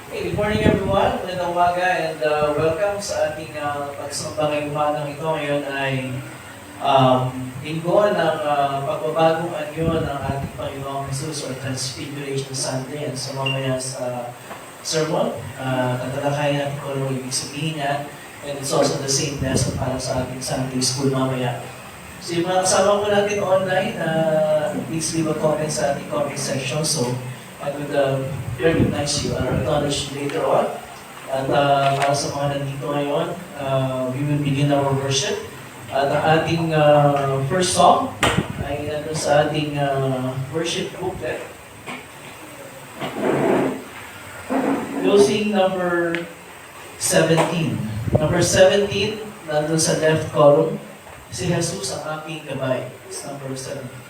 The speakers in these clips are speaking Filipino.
Hey, good morning everyone. Magandang umaga and welcome sa ating pagsamba ngayong umagang ito. Ngayon ay linggo ng pagbabagong anyo ng ating Panginoong Jesus or Transfiguration Sunday. And so mamaya sa sermon, tatalakayin natin kung ano ibig sabihin niya. And it's also the same lesson para sa ating Sunday school mamaya. So yung mga kasama ko natin online, please leave a comment sa ating comment section. So I would recognize you or acknowledge you later on. At para sa mga nandito ngayon, we will begin our worship. At ang ating first song ay nandun sa ating worship booklet. We'll sing number 17. Number 17, nandun sa left column, si Jesus ang aking gabay. It's number 17.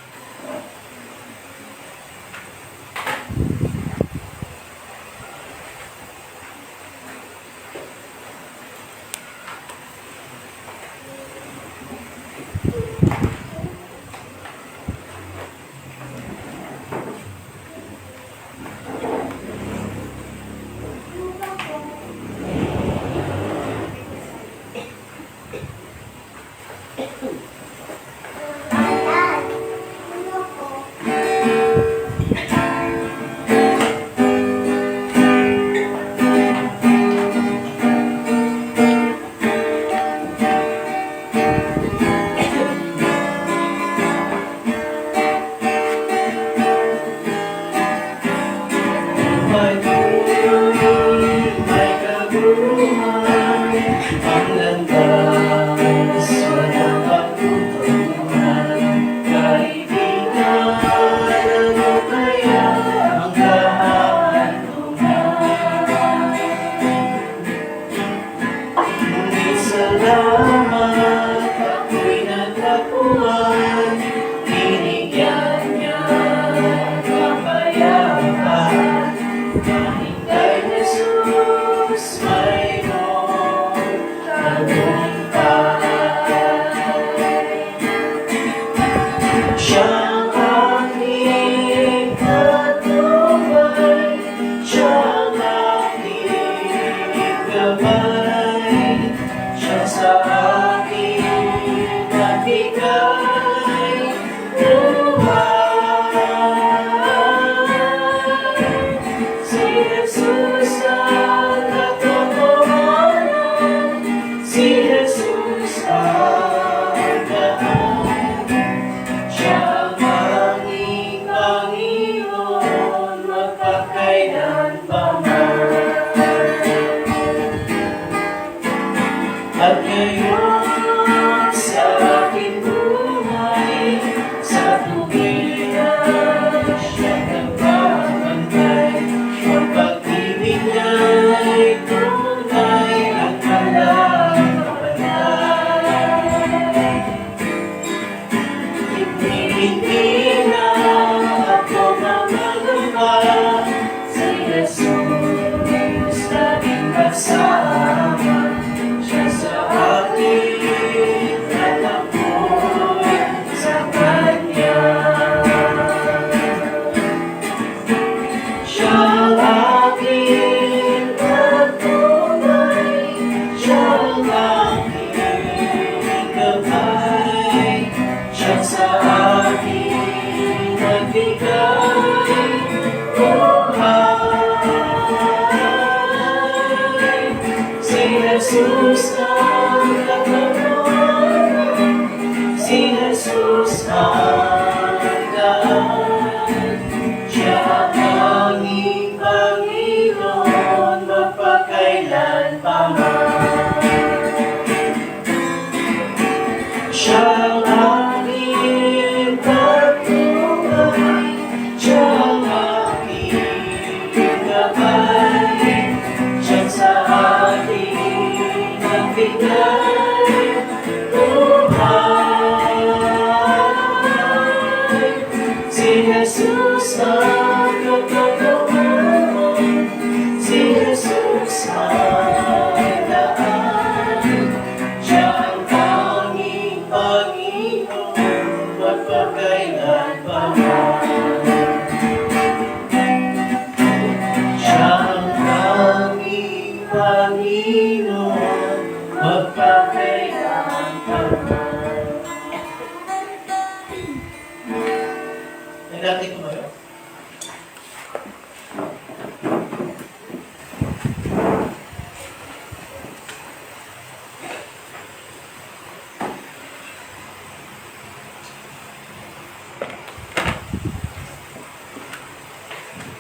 Because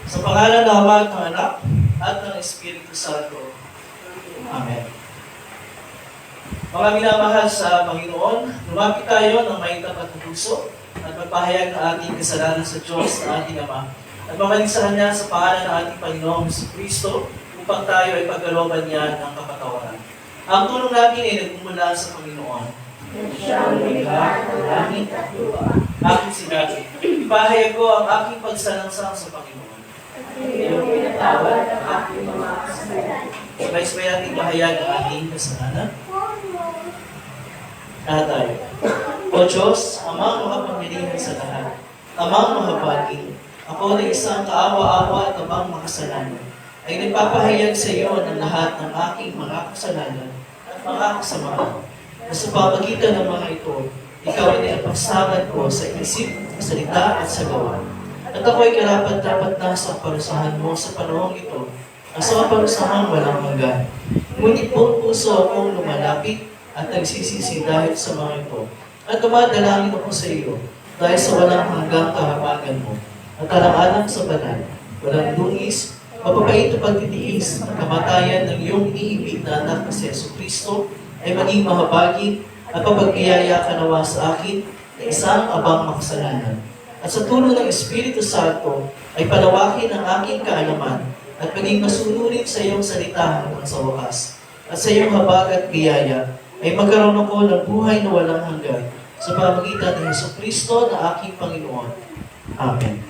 Sa pangalan ng Ama at ng Anak at ng Espiritu Santo. Amen. Mga minamahal sa Panginoon, lumapit tayo ng may tapat na puso at magpahayag ng ating kasalanan sa Diyos na ating Ama at mamaligsahan niya sa pangalan ng ating Panginoong Jesucristo upang tayo ay pagkalooban niya ng kapatawaran. Ang tulong natin ay nagmumula sa Panginoon. Siyang lumikha ng langit at lupa. Aking sinabi, ipahayag ko ang aking pagsalangsang sa Panginoon. Iyong pinatawad ang aking mga kasalanan. Sabay-sabay natin ipahayag ang ating kasalanan. Tayo. O Diyos, Amang makapangyarihan sa lahat, Amang mahabagin, ako na isang kaawa-awa at abang makasalanan, ay nagpapahayag sa iyo ng lahat ng aking mga kasalanan at mga kasamaan. Na sa pamagitan ng mga ito, ikaw ay nilapagsaman ko sa isip, salita at sa gawa. At ako ay karapat-dapat na sa parusahan mo sa panahong ito, at sa parusahan walang hanggan. Ngunit buong puso akong lumalapit at nagsisisi dahil sa mga ito. At dumadalangin ako sa iyo dahil sa walang hanggang kahabagan mo. At alang-alang sa banal, walang dungis, mapapait na pagtitiis at kamatayan ng iyong iniibig na anak na si Jesucristo ay maging mahabagin at papagbiyaya ka nawa sa akin na isang abang makasalanan. At sa tulong ng Espiritu Santo ay palawakin ang aking kaalaman at maging masunurin sa iyong salita hanggang sa wakas. At sa iyong habag at biyaya ay magkaroon ako ng buhay na walang hanggan sa pamagitan ng Jesucristo na aking Panginoon. Amen.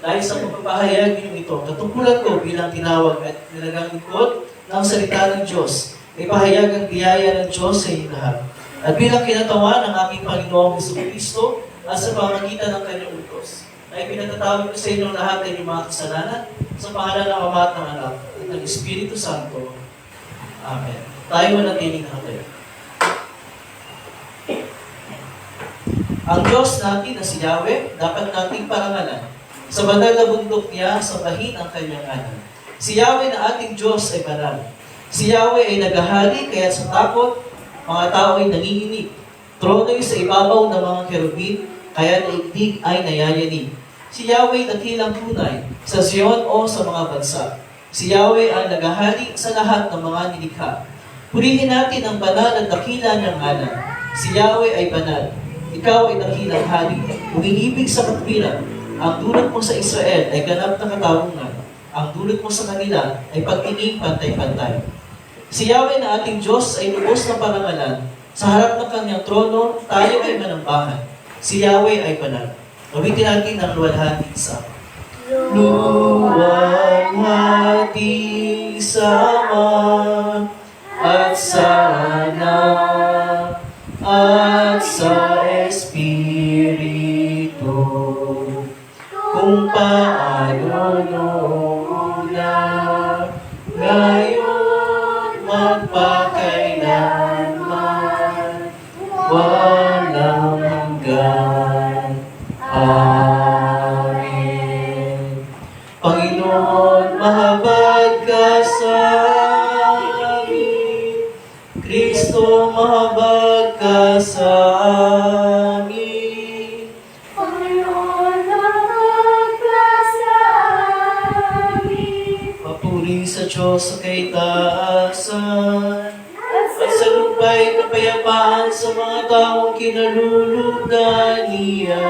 Dahil sa pagpapahayag niyo ito, katungkulan ko bilang tinawag at nilagang lingkod ng salita ng Diyos, ay pahayag ang biyaya ng Diyos sa inyong lahat. At bilang kinatawan ng aking Panginoong Jesucristo at sa pamagitan ng kanyang utos, ay pinatatawag ko sa inyong lahat ng inyong mga kasalanan sa pangalan ng Ama at ng Anak at ng Espiritu Santo. Amen. Tayo manatiling nakatayo. Ang Diyos natin na si Yahweh, dapat nating parangalan. Sa banal na bundok niya, sabahin ang kanyang ngalan. Si Yahweh na ating Diyos ay banal. Si Yahweh ay naghahari, kaya sa takot, mga tao ay nanginginig. Trono'y sa ibabaw ng mga kerubin, kaya naigdig ay nayayanig. Si Yahweh dakilang tunay, sa Zion o sa mga bansa. Si Yahweh ang naghahari sa lahat ng mga nilikha. Purihin natin ang banal at dakila niyang ngalan. Si Yahweh ay banal. Ikaw ay dakilang hari. Umiibig sa katwiran. Ang dulot mo sa Israel ay ganap na katarungan. Ang dulot mo sa kanila ay pagtingin pantay-pantay. Si Yahweh na ating Diyos ay lubos na parangalan. Sa harap ng kanyang trono, tayo ay manambahan. Si Yahweh ay banal. Gawitin natin ang luwalhati sa luwalhati sama at sa anak at sa Espiritu. Kung paano noon na, ngayon magpakailanman, walang hanggan. Amen. Panginoon, mahabag ka sa amin. Kristo, mahabag ka sa amin. Panginoon, mahabag ka sa amin. Papuri sa Diyos sa kaitaasan, at sa lupa'y kapayapaan sa mga taong kinalulugdan niya.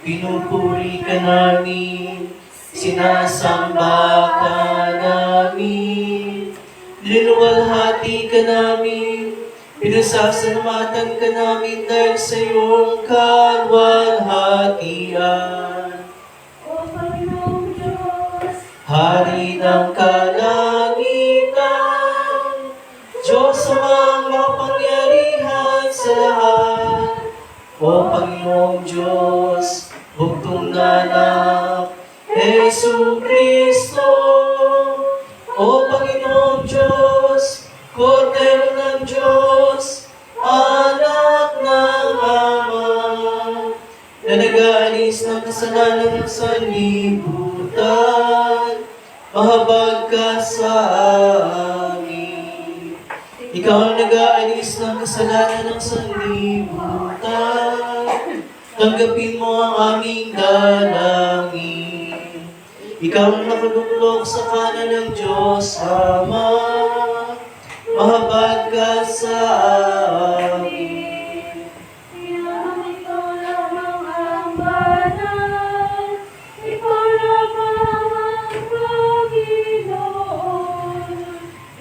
Pinupuri ka namin, sinasamba ka namin, linuwalhati ka namin, pinasasalamatan ka namin dahil sa iyong kalwalhatian. O Panginoong Diyos, Hari ng kalangitan, Diyos amang makapangyarihan sa lahat. O Panginoong Diyos, bugtong na anak, Jesucristo. O Panginoong Diyos, Kordero ng Diyos, anak ng Ama, na nag-aalis ng kasalanan ng sanlibutan, mahabag ka sa amin. Ikaw ang nag-aalis ng kasalanan ng sanlibutan, Tanggapin mo ang aming dalangin. Ikaw ang nakaluklok sa kanan ng Diyos Ama. Mahabag ka sa amin. Ikaw lamang ang banal, ikaw lamang ang Panginoon.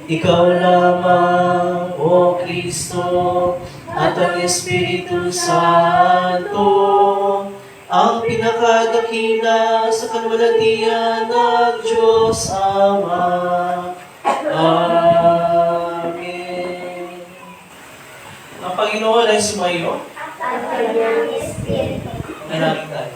Ikaw lamang, O Kristo, at ang Espiritu Santo, ang pinakadakila sa kalwalatian ng Diyos Ama. Amen. Ang Panginoon ay sumayo. At kanyang Espiritu. Manalangin tayo.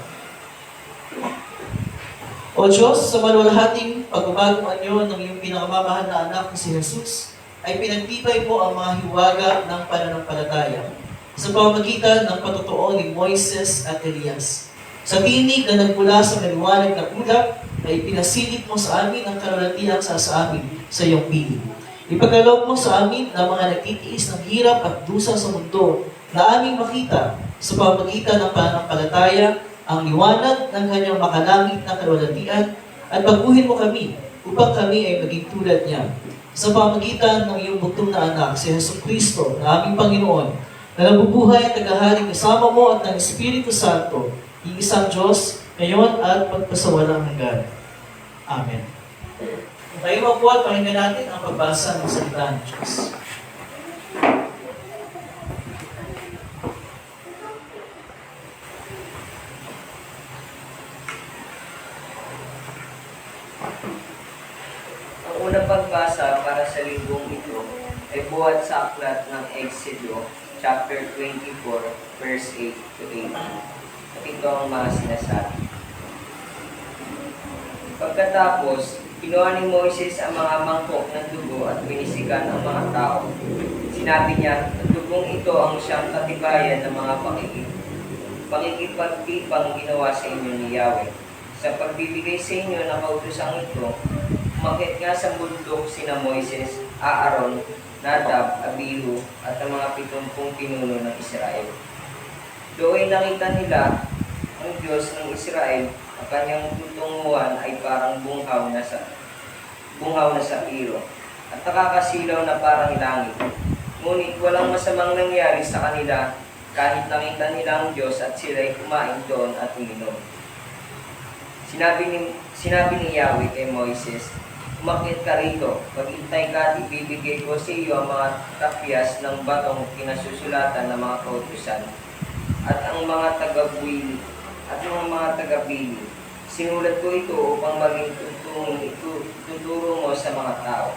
O Diyos, sa maluwalhating pagbabagong anyo ng iyong pinakamamahal na anak na si Jesus, ay pinagtibay mo ang mga hiwaga ng pananampalataya sa pamamagitan ng patotoo ni Moises at Elias. Sa tinig na nagmula sa maliwanag na ulap, ay pinasilip mo sa amin ang karalatiang sa amin sa iyong piling. Ipagkaloob mo sa amin na mga nagtitiis ng hirap at dusa sa mundo na aming makita sa pamamagitan ng pananampalataya ang liwanag ng kanyang makalangit na kalwalatian at baguhin mo kami upang kami ay maging tulad niya. Sa pamamagitan ng iyong bugtong na anak, si Jesucristo, na aming Panginoon, na nabubuhay at tagahari kasama mo at ng Espiritu Santo, iisang Diyos, ngayon at magpasawalang hanggan. Amen. Tayo mo po at pakinggan natin ang pagbasa ng salita ng Diyos. Ang unang pagbasa para sa linggong ito ay buhat sa aklat ng Exodo, chapter 24, verse 8 to 18. At ito ang mga sinasabi. Pagkatapos, kinuha ni Moises ang mga mangkok ng dugo at binisikan ang mga tao. Sinabi niya, ang dugong ito ang siyang katibayan ng mga pakikipagtipang ginawa sa inyo ni Yahweh. Sa pagbibigay sa inyo ng kautosang ito, umakyat nga sa bundok sina Moises, Aaron, Nadab, Abihu, at ang mga 70 pinuno ng Israel. Doon nakita nila ang Diyos ng Israel, ang kanyang tutunguhan ay parang bunghaw na sa iro, at nakakasilaw na parang langit. Ngunit walang masamang nangyari sa kanila kahit nakita nila ang Diyos at sila'y kumain doon at uminom. Sinabi ni Yahweh kay Moises, umakyat ka rito, maghintay ka at ibibigay ko sa iyo ang mga tapyas ng batong kinasusulatan ng mga kautusan at ang mga tagabili. Sinulat ko ito upang maging tuturo mo sa mga tao.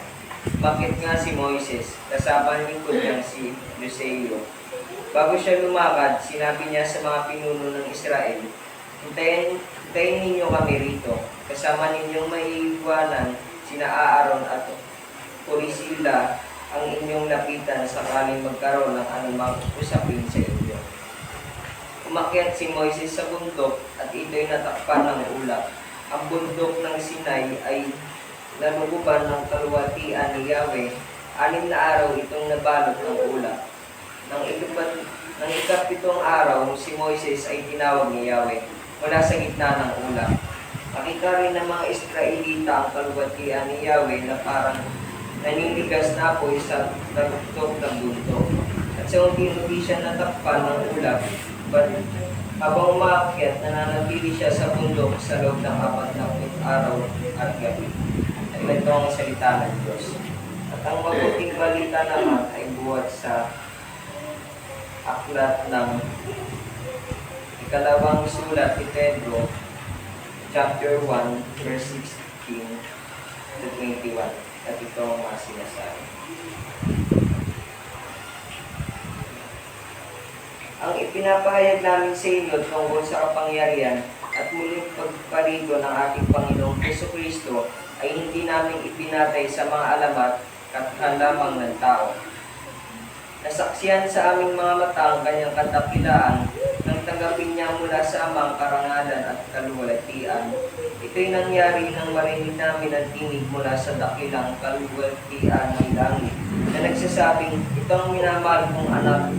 Umakyat nga si Moises, kasama ng lingkod niyang si Eliseo. Bago siya lumakad, sinabi niya sa mga pinuno ng Israel, Hintayin ninyo kami rito, kasama ninyong maiiwanan sina Aaron at Priscilla ang inyong lapitan sakaling magkaroon ng anumang usapin sa inyo. Umakyat si Moises sa bundok at ito'y natakpan ng ulap. Ang bundok ng Sinai ay naluguban ng kaluwatian ni Yahweh. 6 na araw itong nabalot ng ulap. Nang ikapitong araw, si Moises ay tinawag ni Yahweh mula sa gitna ng ulap. Nakita rin ng mga Israelita ang kaluwatian ni Yahweh na parang naninigas na apoy sa taruktok ng bundok. At sa unti-unti siya natakpan ng ulap, habang umaakyat, nananatili siya sa bundok sa loob ng 40 araw at gabi. At ito ang salita ng Diyos. At ang mabuting balita naman ay buhat sa aklat ng ikalawang sulat ni Pedro, chapter 1, verse 16 to 21. At ito ang mga sinasabi. Ang ipinapahayag namin sa inyo tungkol sa kapangyarihan at muling pagparigo ng ating Panginoong Jesucristo ay hindi namin ipinatay sa mga alamat at lamang ng tao. Nasaksihan sa aming mga mata ang kanyang kadakilaan nang tanggapin niya mula sa amang karangalan at kaluwalhatian. Ito'y nangyari nang marinig namin ang tinig mula sa dakilang kaluwalhatian ng langit na nagsasabing, ito ang minamahal kong anak,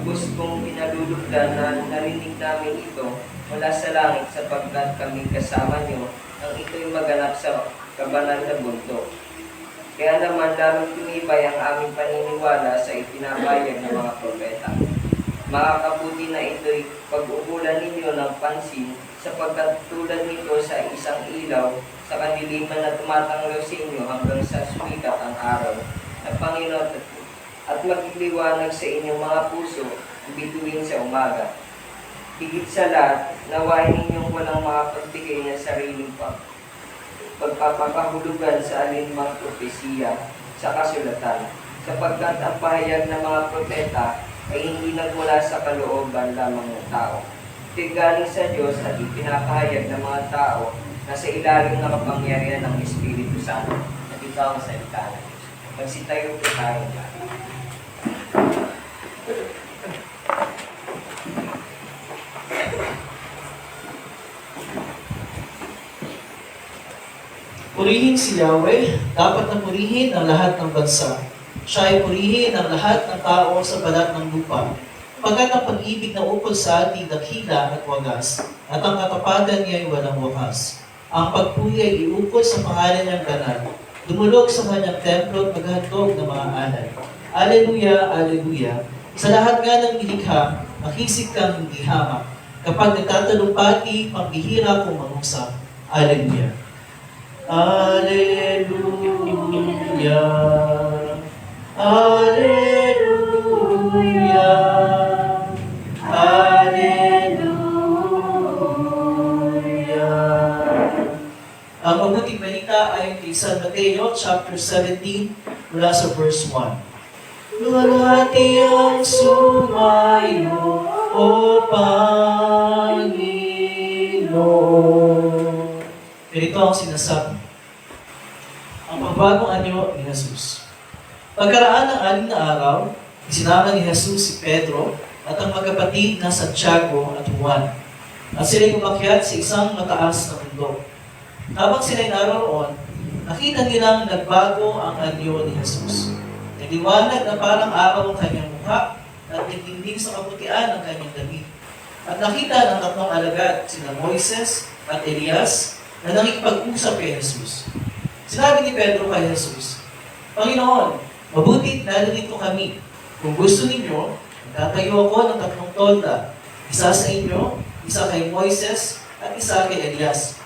lubos kong pinalulugdan na narinig namin ito mula sa langit sapagkat kami kasama niyo nang ito'y maganap sa kabanal na bundok. Kaya naman lamang tumibay ang aming paniniwala sa ipinapahayag ng mga propeta. Makakabuti na ito'y pag-uulan ninyo ng pansin sapagkat tulad nito sa isang ilaw sa kadiliman na tumatanglaw sa inyo hanggang sa sumikat ang araw ng Panginoon at magliliwanag sa inyong mga puso bituin sa umaga. Higit sa lahat, nawain ninyong walang makapagbigay ng sariling pagpapakahulugan sa alinmang propesiya sa kasulatan, sapagkat ang pahayag ng mga propeta ay hindi nagmula sa kalooban lamang ng tao. Ito'y galing sa Diyos at ipinapahayag ng mga tao na sa ilalim ng kapangyarihan ng Espiritu Santo at ikaw ang salita ng Diyos. Magsitayo po tayo. Purihin si Yahweh, dapat na purihin ang lahat ng bansa. Siya ay purihin ang lahat ng tao sa balat ng lupa. Pagkat ang pag-ibig na ukol sa ating dakila at wagas, at ang katapatan niya ay walang wakas. Ang pagpuri ay iukol sa pangalan niyang banal. Dumulog sa kanyang templo at maghandog ng mga alay. Alleluia, Alleluia. Sa lahat nga ng nilikha, makisig kang hindi hamak. Kapag nagtatalumpati, pambihira kong mangusap. Alleluia. Alleluia. Alleluia. Alleluia. Ang mabuting balita ay kay San Mateo, chapter 17, mula sa verse 1. Luwalhati ang sumayo, O Panginoon. Ganito ang sinasabi. Ang pagbagong anyo ni Jesus. Pagkaraan ng 6 na araw, isinama ni Jesus si Pedro at ang magkapatid na Santiago at Juan. At sila'y umakyat sa isang mataas na bundok. Habang sila'y naroon, nakita nilang nagbago ang anyo ni Jesus. Naliwanag na parang araw ang kanyang mukha at nagdingding sa kaputian ang kanyang damit. At nakita ng 3 alagad, sina Moises at Elias, na nakikipag-usap kay Jesus. Sinabi ni Pedro kay Jesus, Panginoon, mabutit naririto kami. Kung gusto ninyo, tatayo ako ng 3 tolda. Isa sa inyo, isa kay Moises, at isa kay Elias.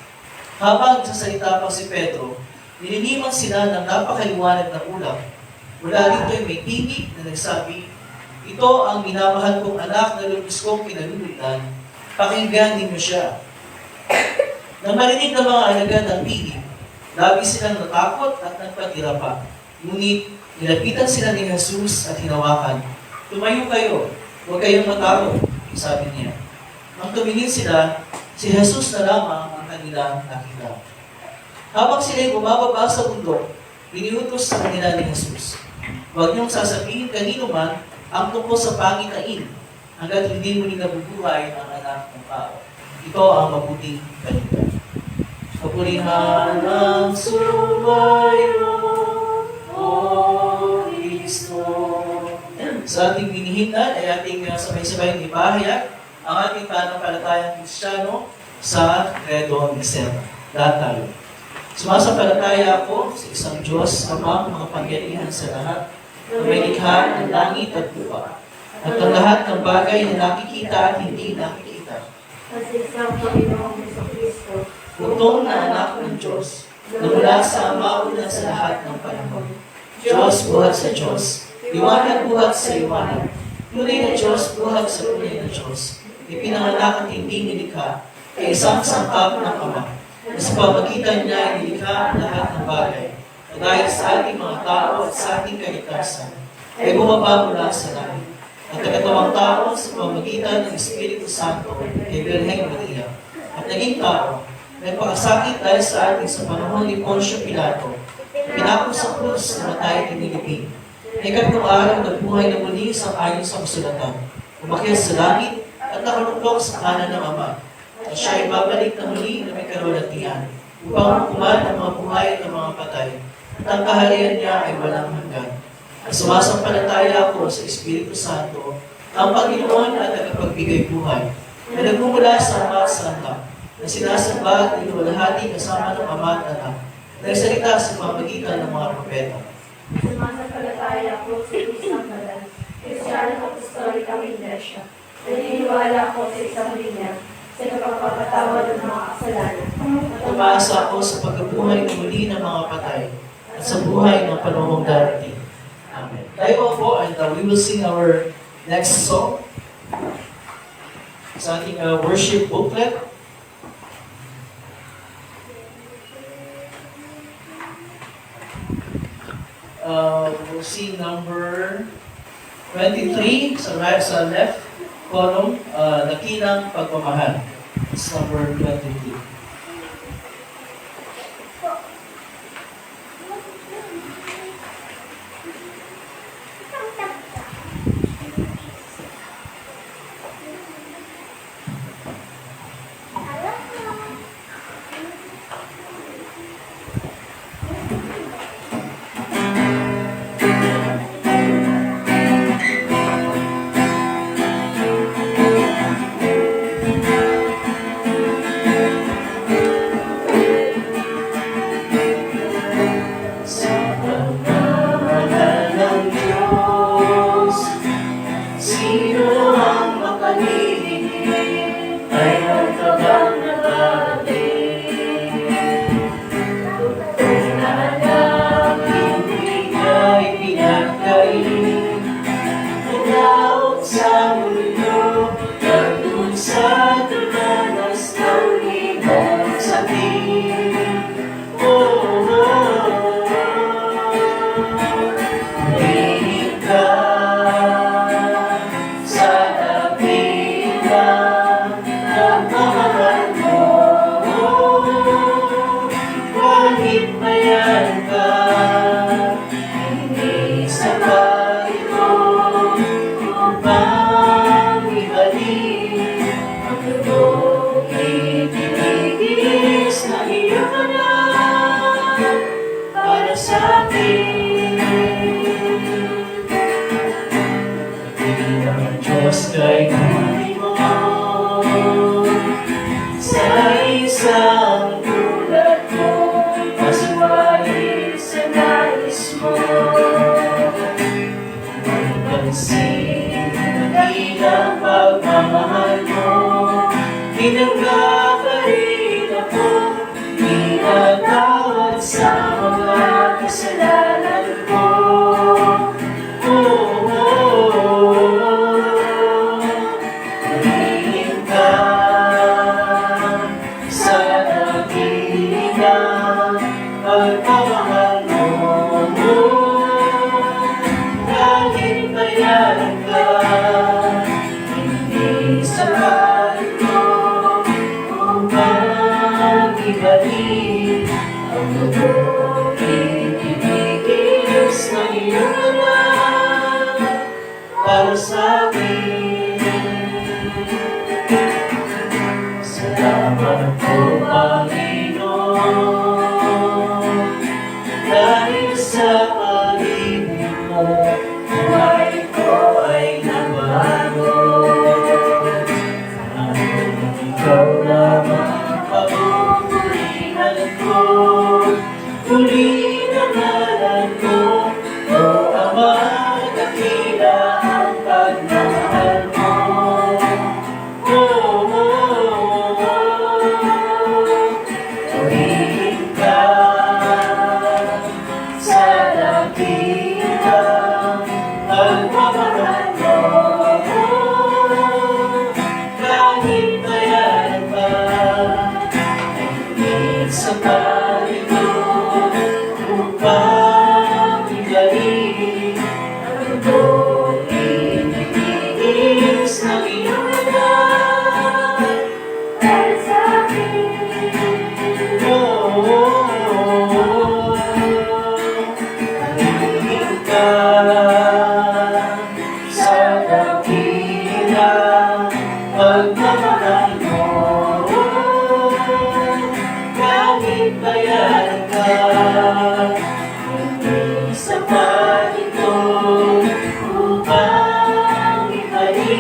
Habang nagsasalita pa si Pedro, nililiman sila ng napakaliwanag na ulap. Mula rito ay may tinig na nagsabi, ito ang minamahal kong anak na lubos kong kinalulutan. Pakinggan ninyo siya. Nang marinig ng mga alagad ang tinig, labis silang natakot at nagpatira pa. Ngunit nilapitan sila ni Jesus at hinawakan. Tumayo kayo, huwag kayong matakot, sabi niya. Nang tumingin sila, si Jesus na lamang ang kanilang nakita. Habang sila'y bumababa sa bundok, iniutos sa kanila ni Jesus. Huwag niyong sasabihin kanino man ang tungkol sa pangitain hanggat hindi mo nabubuhay ang anak ng tao. Ito ang mabuting balita. Kapurihan ang sumayo, O Kristo. Sa ating binihinan ay ating sabay-sabay ipahayag ang ating pananampalatayang Kristiyano sa Credo Missera. Lahat tayo. Sumasampalataya ako sa isang Diyos amang makapangyarihan sa lahat na may likha ng langit at lupa at ang lahat ng bagay na nakikita at hindi nakikita. At isang Panginoong Jesucristo, Butong na anak ng Diyos na mula sa ama una sa lahat ng panahon. Diyos buhat sa Diyos, liwanag buhat sa liwanag, tunay na Diyos buhat sa tunay na Diyos. Ipinanganak at hindi nilikha, ay isang sangkap ng Ama, na sa pamagitan niya ay nilikha ang lahat ng bagay, na dahil sa ating mga tao at sa ating kaligtasan, ay bumaba mula sa langit. At nagkatawang tao sa pamagitan ng Espiritu Santo kay Birheng Maria, at naging tao, nagpakasakit dahil sa ating sa panahon ni Poncio Pilato, pinako sa krus na matay at inilibing. Ikatlong araw nagbuhay na muli sa ayon sa kasulatan, umakyat sa langit at nakaluklok sa kanan ng Ama. At siya ay babalik na muli na may karunatian, upang hukuman ang mga buhay at ang mga patay, at ang kaharian niya ay walang hanggan. At sumasampalataya ako sa Espiritu Santo, Ang Panginoon ay tagapagbigay buhay, na nagmumula sa mga sangka, na sinasamba at iniwalhati kasama ng Ama at Anak, nagsalita sa pamamagitan ng mga propeta. Sumasampalataya ko sa isang banal, Kristiyano Apostolikang Iglesia. Naniniwala ko sa isang linya, sa nagpapatawad ng mga kasalanan. Umaasa ako sa pagkabuhay na muli ng mga patay at sa buhay ng panahong darating. Amen. Tayo po, and we will sing our next song sa ating worship booklet. We'll see number 23 sa left column, Dakilang Pagmamahal. It's number 23. Sa pag ito upang ibalik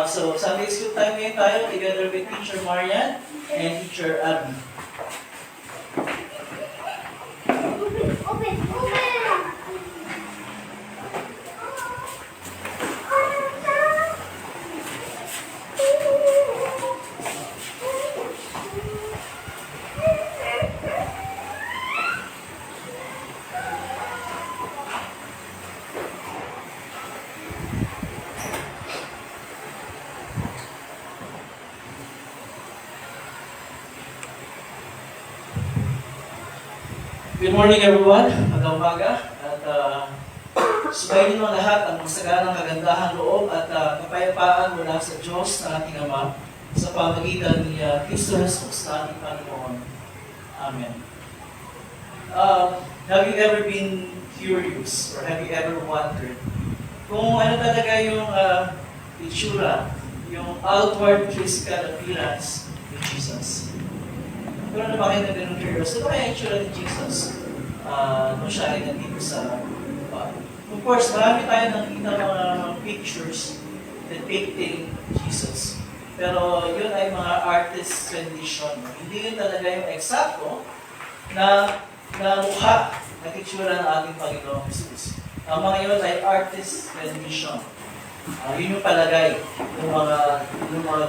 So, Sunday school time ngayon tayo together with Teacher Marian and Teacher Abby. Good morning everyone, magandang umaga at subayin niyo ang lahat ang masaganang kagandahan loob at kapayapaan mula sa Diyos na ating Ama sa pamagitan ni Kristo Jesus na ating Panginoon. Amen. Have you ever been curious or have you ever wondered kung ano talaga yung itsura, yung outward physical appearance ni Jesus? Pero na ba kayo na ganun curious? Ano kaya yung itsura ni Jesus nung siya ay nandito sa lupa? Of course, marami tayo nakikita mga pictures depicting Jesus. Pero yun ay mga artist's rendition. Hindi yun talaga yung eksakto na mukha at itsura ng ating Panginoong Jesus. Ang mga yun ay artist's rendition. Yun yung palagay ng mga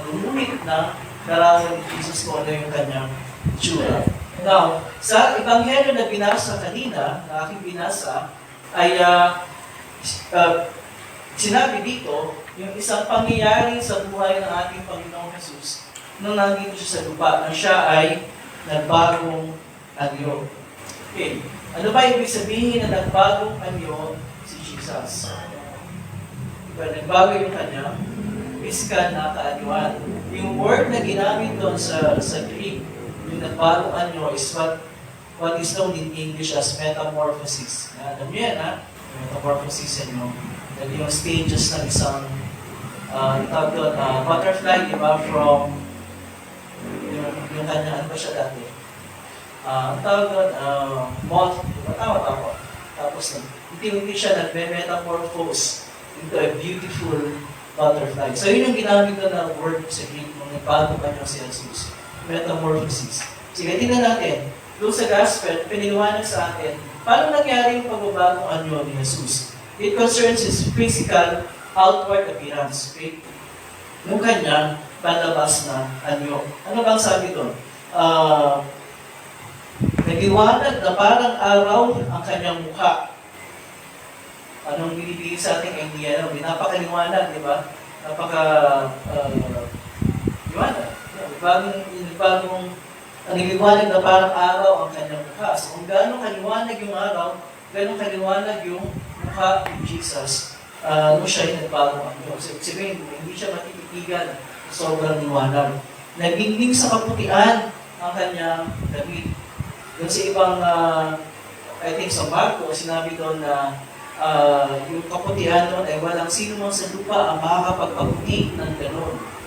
gumamit na larawan ni Jesus kung ano yung kanyang itsura. Now, sa Ebanghelyo na binasa kanina, na aking binasa, ay sinabi dito, yung isang pangyayari sa buhay ng ating Panginoong Jesus nung nandito siya sa lupa, na siya ay nagbagong anyo. Okay. Ano ba ibig sabihin na nagbagong anyo si Jesus? Diba, nagbago yung kanyang physical na kaanyuan. Yung word na ginamit doon sa Greek, yung nagbagong anyo is what is known in English as metamorphosis. Alam niyo yan, ha? Metamorphosis yan yung stages ng isang tawag doon, butterfly, di ba? From yung kanya, ano ba siya dati? Ang tawag doon, moth, di ba? Tama. Tapos, hindi siya nagme-metamorphose into a beautiful butterfly. So, yun yung ginamit doon na word sa Greek nung nagbago pa niya si Jesus. Metamorphosis. Sige, tingnan natin. Doon sa Gospel, piniliwanag sa atin, paano nangyari yung pagbabagong anyo ni Jesus? It concerns his physical outward appearance. Okay? Yung kanya, palabas na anyo. Ano bang sabi doon? Nagliwanag na parang araw ang kanyang mukha. Anong binibigay sa ating idea? Napakaliwanag, di ba? Liwanag. Bagong niliwanag na parang araw ang kanyang mukha. So kung gaano kaliwanag yung araw, gaano kaliwanag yung mukha ni Jesus nung siya ay nagbagong anyo. So sabihin, hindi siya matititigan. Sobrang liwanag. Nagingning sa kaputian ang kanyang damit. Doon sa ibang, I think sa Marco, sinabi doon na yung kaputian doon ay walang sino man sa lupa ang makakapagpaputi ng gano'n.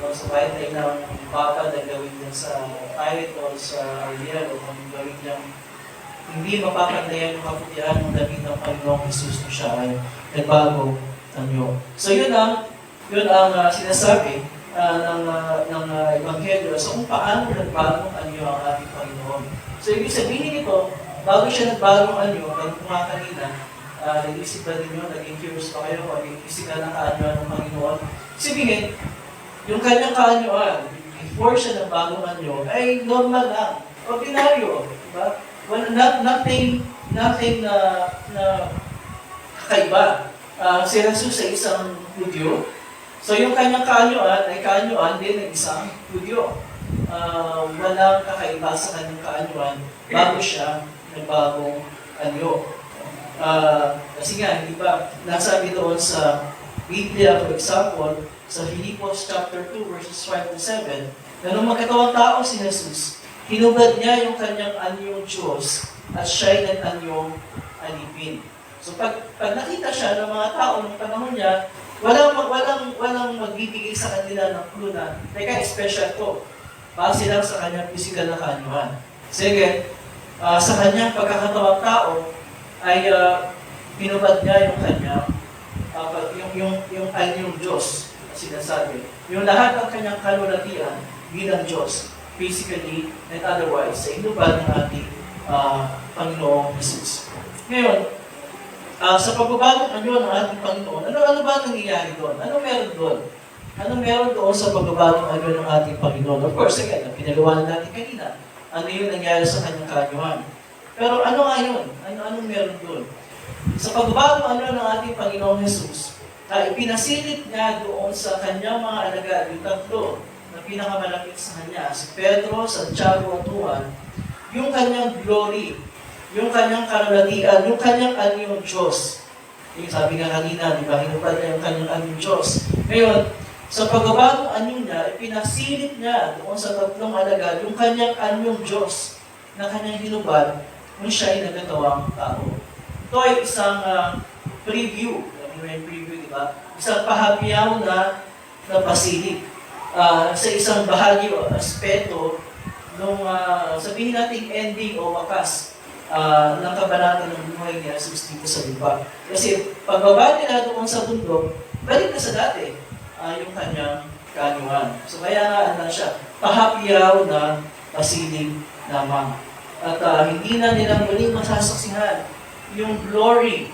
So kahit ay ng bata na gawin niya sa kahit o sa Ariel o kung gawin niya, hindi mapapandayan yung kaputian ng damit ng Panginoong Jesus na siya ay nagbago anyo. So yun ang sinasabi ng Ebanghelyo. So kung paano nagbagong anyo ang ating Panginoon. So ibig sabihin nito, bago siya nagbagong anyo, bago nga kanina, nag-isip ba ninyo, naging curious pa kayo, nag-isip ka ng kaanyuan ng Panginoon. Sabihin, yung kanyang kaanyuan, before siya nagbagong anyo, ay normal lang, ordinaryo, diba? Nothing na kakaiba. Si Jesus sa isang Hudyo. So yung kanyang kaanyuan ay kaanyuan din ng isang Hudyo. Walang kakaiba sa kanyang kaanyuan bago siya nagbagong anyo. Kasi nga, hindi ba, nasabi doon sa Biblia, for example, sa Filipos chapter 2, verses 5 to 7, na nung magkatawang tao si Jesus, hinubad niya yung kanyang anyong Diyos at siya'y nag-anyong alipin. So pag nakita siya ng mga tao ng panahon niya, walang magbibigay sa kanila ng clue na, teka, special to. Base lang sa kanyang physical na kaanyuan. Second, sa kanyang pagkakatawang tao, ay pinubad niya yung kanya, yung anyong Diyos. Kasi sinasabi. Yung lahat ng kanyang kalulatian bilang Diyos, physically and otherwise, sa inubad ng ating Panginoong Jesus. Ngayon, sa pagbabagong anyo ng ating Panginoon, ano ba nangyayari doon? Ano meron doon? Ano meron doon sa pagbabagong anyo ng ating Panginoon? Of course, again, pinaliwanag natin kanina, ano yung nangyari sa kanyang kanyuhan. Pero ano nga yun? Anong meron doon? Sa pagbabagong anyo ng ating Panginoong Jesus, ipinasilip niya doon sa kanyang mga alagad, yung tatlo na pinakamalapit sa kanya, si Pedro, Santiago at Juan, yung kanyang glory, yung kanyang kalulatian, yung kanyang anyong Diyos. Yung sabi nga kanina, di ba, hinupad niya yung kanyang anyong Diyos. Ngayon, sa pagbabagong anyo niya, ipinasilip niya doon sa tatlong alagad, yung kanyang anyong Diyos na kanyang hinubad nung siya ay nagkatawang tao. Ito ay isang preview. May preview, di ba? Isang pahapiyaw na pasilip. Sa isang bahagi o aspeto nung sabihin natin ending o wakas ng kabanata ng buhay ni Jesus dito sa lupa. Kasi pagbaba nila doon sa bundok, balik na sa dati yung kanyang kanyuhan. So kaya nga siya, pahapiyaw na pasilip lamang. At hindi na nilang muling masasaksihan yung glory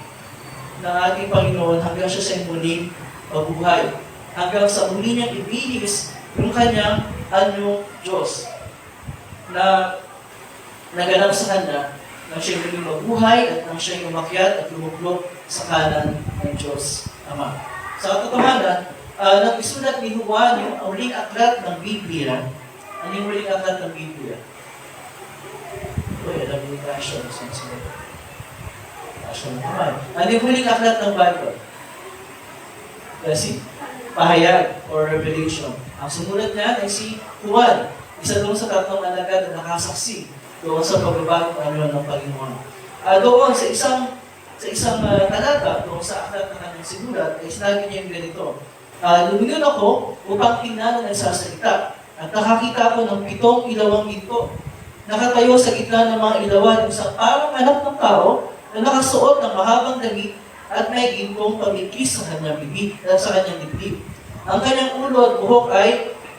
ng ating Panginoon hanggang siya sa muling mabuhay. Hanggang sa muli niyang ibilis yung kanyang anyong Diyos na naganap sa kanya nang siya muling mabuhay at nang siya umakyat at lumuklok sa kanan ng Diyos Ama. Sa katotohanan, nang isulat ni Juan yung uling aklat ng Biblia. Ano yung uling aklat ng Biblia? Uy, alam niyo yung Passion. Passion naman. Ano yung uling aklat ng Bible? Kasi, pahayag or revelation. Ang sumulat niya ay si Juan. Isa doon sa tatlong alagad na nakasaksi doon sa pagbabagong anyo ng Panginoon. Doon sa isang talata, doon sa aklat na kanyang sinulat, ay sinabi niya yung ganito. Lumingon ako upang tingnan na nagsasalita. At nakakita ko ng 7 ilawang ginto. Nakatayo sa gitna ng mga ilawan, isang parang anak ng tao na nakasuot ng mahabang damit at may gintong pamikis sa kanyang bibig at sa kanyang dibdib. Ang kanyang ulo at buhok ay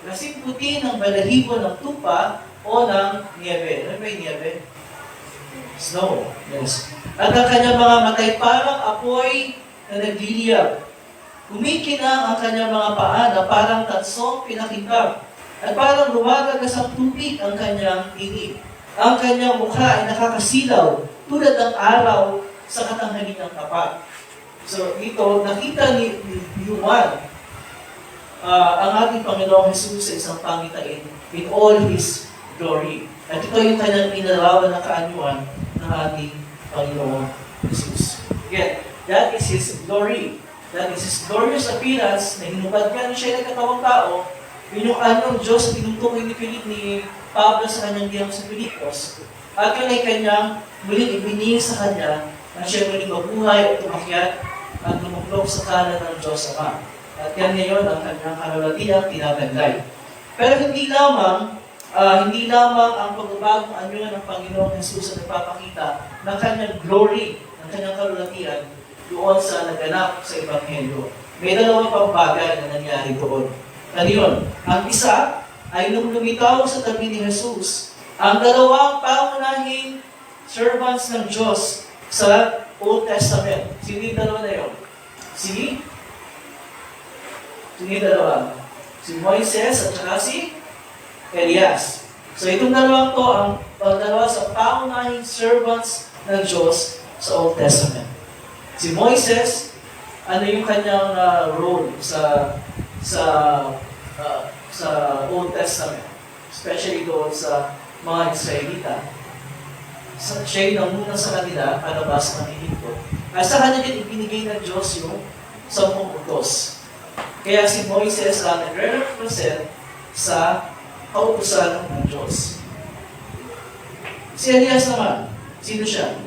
kasing puti ng balahibo ng tupa o ng niebe. Ano ba yung niebe? Snow. Yes. At ang kanyang mga matay parang apoy na nagliliyab. Kumikinang ang kanyang mga paa na parang tansong pinakitap. At parang lumagagas ang tubig ang kanyang inip. Ang kanyang mukha ay nakakasilaw tulad ng araw sa katanghali ng tapat. So ito, nakita ni Juan ang ating Panginoong Jesus sa isang pangitain in all His glory. At ito yung kanyang inarawan na kaanyuan ng ating Panginoong Jesus. Again, that is His glory. That is His glorious appearance na hinubad niya na siya nagkatawang tao. Yun yung anyong Diyos na tinutukoy ni Pablo sa kanyang diyang sa Filipos. At yun ay kanyang muling ibinigay sa kanya na siya muling mabuhay at umakyat at lumuklok sa kanan ng Diyos Ama. At yan ngayon ang kanyang kalulatiang tinataglay. Pero hindi lamang ang pagbabagong anyo ng Panginoong Jesus ang nagpapakita ng kanyang glory, ng kanyang kalulatian doon sa naganap sa Ebanghelyo. May dalawang pang bagay na nangyari doon. Ano yun? Ang isa ay nung lumitaw sa tabi ni Jesus, ang dalawang pangunahing servants ng Diyos sa Old Testament. Sino yung dalawa na yun? Sino yung dalawa? Si Moises at saka si Elias. So itong dalawang to, ang dalawa sa pangunahing servants ng Diyos sa Old Testament. Si Moises, ano yung kanyang role sa Old Testament, especially doon sa mga Israelita. Siya yung namuna sa kanila, palabas ng Egypto. At sa kanya din ibinigay ng Diyos yung 10 utos. Kaya si Moises ang nagre-represent sa kautusan ng Diyos. Si Elias naman, sino siya?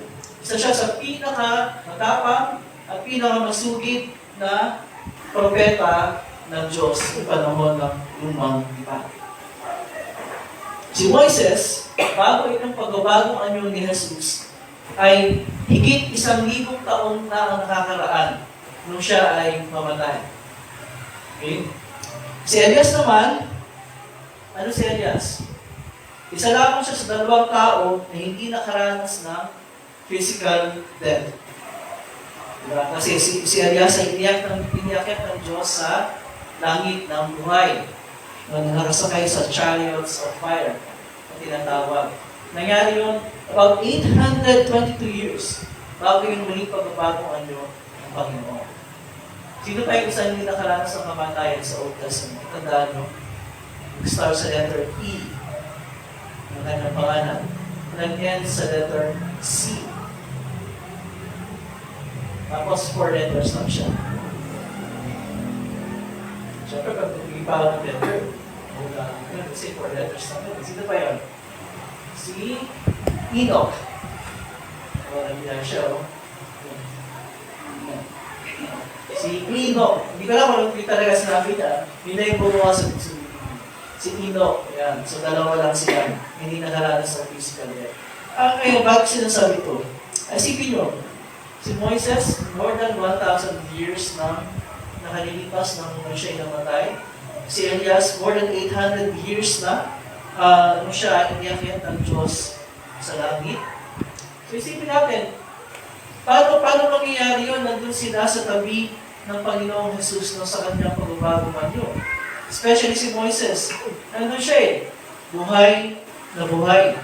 Isa siya sa pinaka-matapang at pinaka-masugid na propeta ng Diyos sa panahon ng lumang lipa. Si Moises, bago itong pagbabagong anyo ni Jesus, ay higit 1,000 taon na ang nakakaraan nung siya ay mamatay. Okay? Si Elias naman, ano si Elias? Isa lamang siya sa dalawang tao na hindi nakaranas ng physical death. Diba? Kasi si Elias ay iniakit ng Diyos sa langit ng buhay. Nakasakay sa chariots of fire na tinatawag. Nangyari yun about 822 years bago yung muling pagbabagong anyo ng Panginoon. Sino pa yung isa hindi nakaranas ng kamatayan sa Old Testament? Tandaan nyo, start sa letter E, ang kanyang pangalan. Nag-end sa letter C. Tapos 4 letters lang siya. Siyempre, pag nag-ipaw ng letter, kasi 4 letters lang. Sino pa yun? Si Enoch. Nandiyan siya, oh. Si Enoch. Hindi ko alam kung talaga sinabi niya. Yun na yung gumawa sa si Enoch. Yan. So, dalawa lang sila. Hindi nakaranas ng physical death. Ngayon, bakit sinasabi ito? Isipin nyo, si Moises, more than 1,000 years na nakalilipas nang siya namatay. Si Elias, more than 800 years na nung siya iniakit ng Diyos sa langit. So, isipin natin, paano mangyayari yun? Nandun sila sa tabi ng Panginoong Jesus no, sa kanyang pagbabagong anyo. Especially si Moises. Nandun siya eh. Buhay na buhay.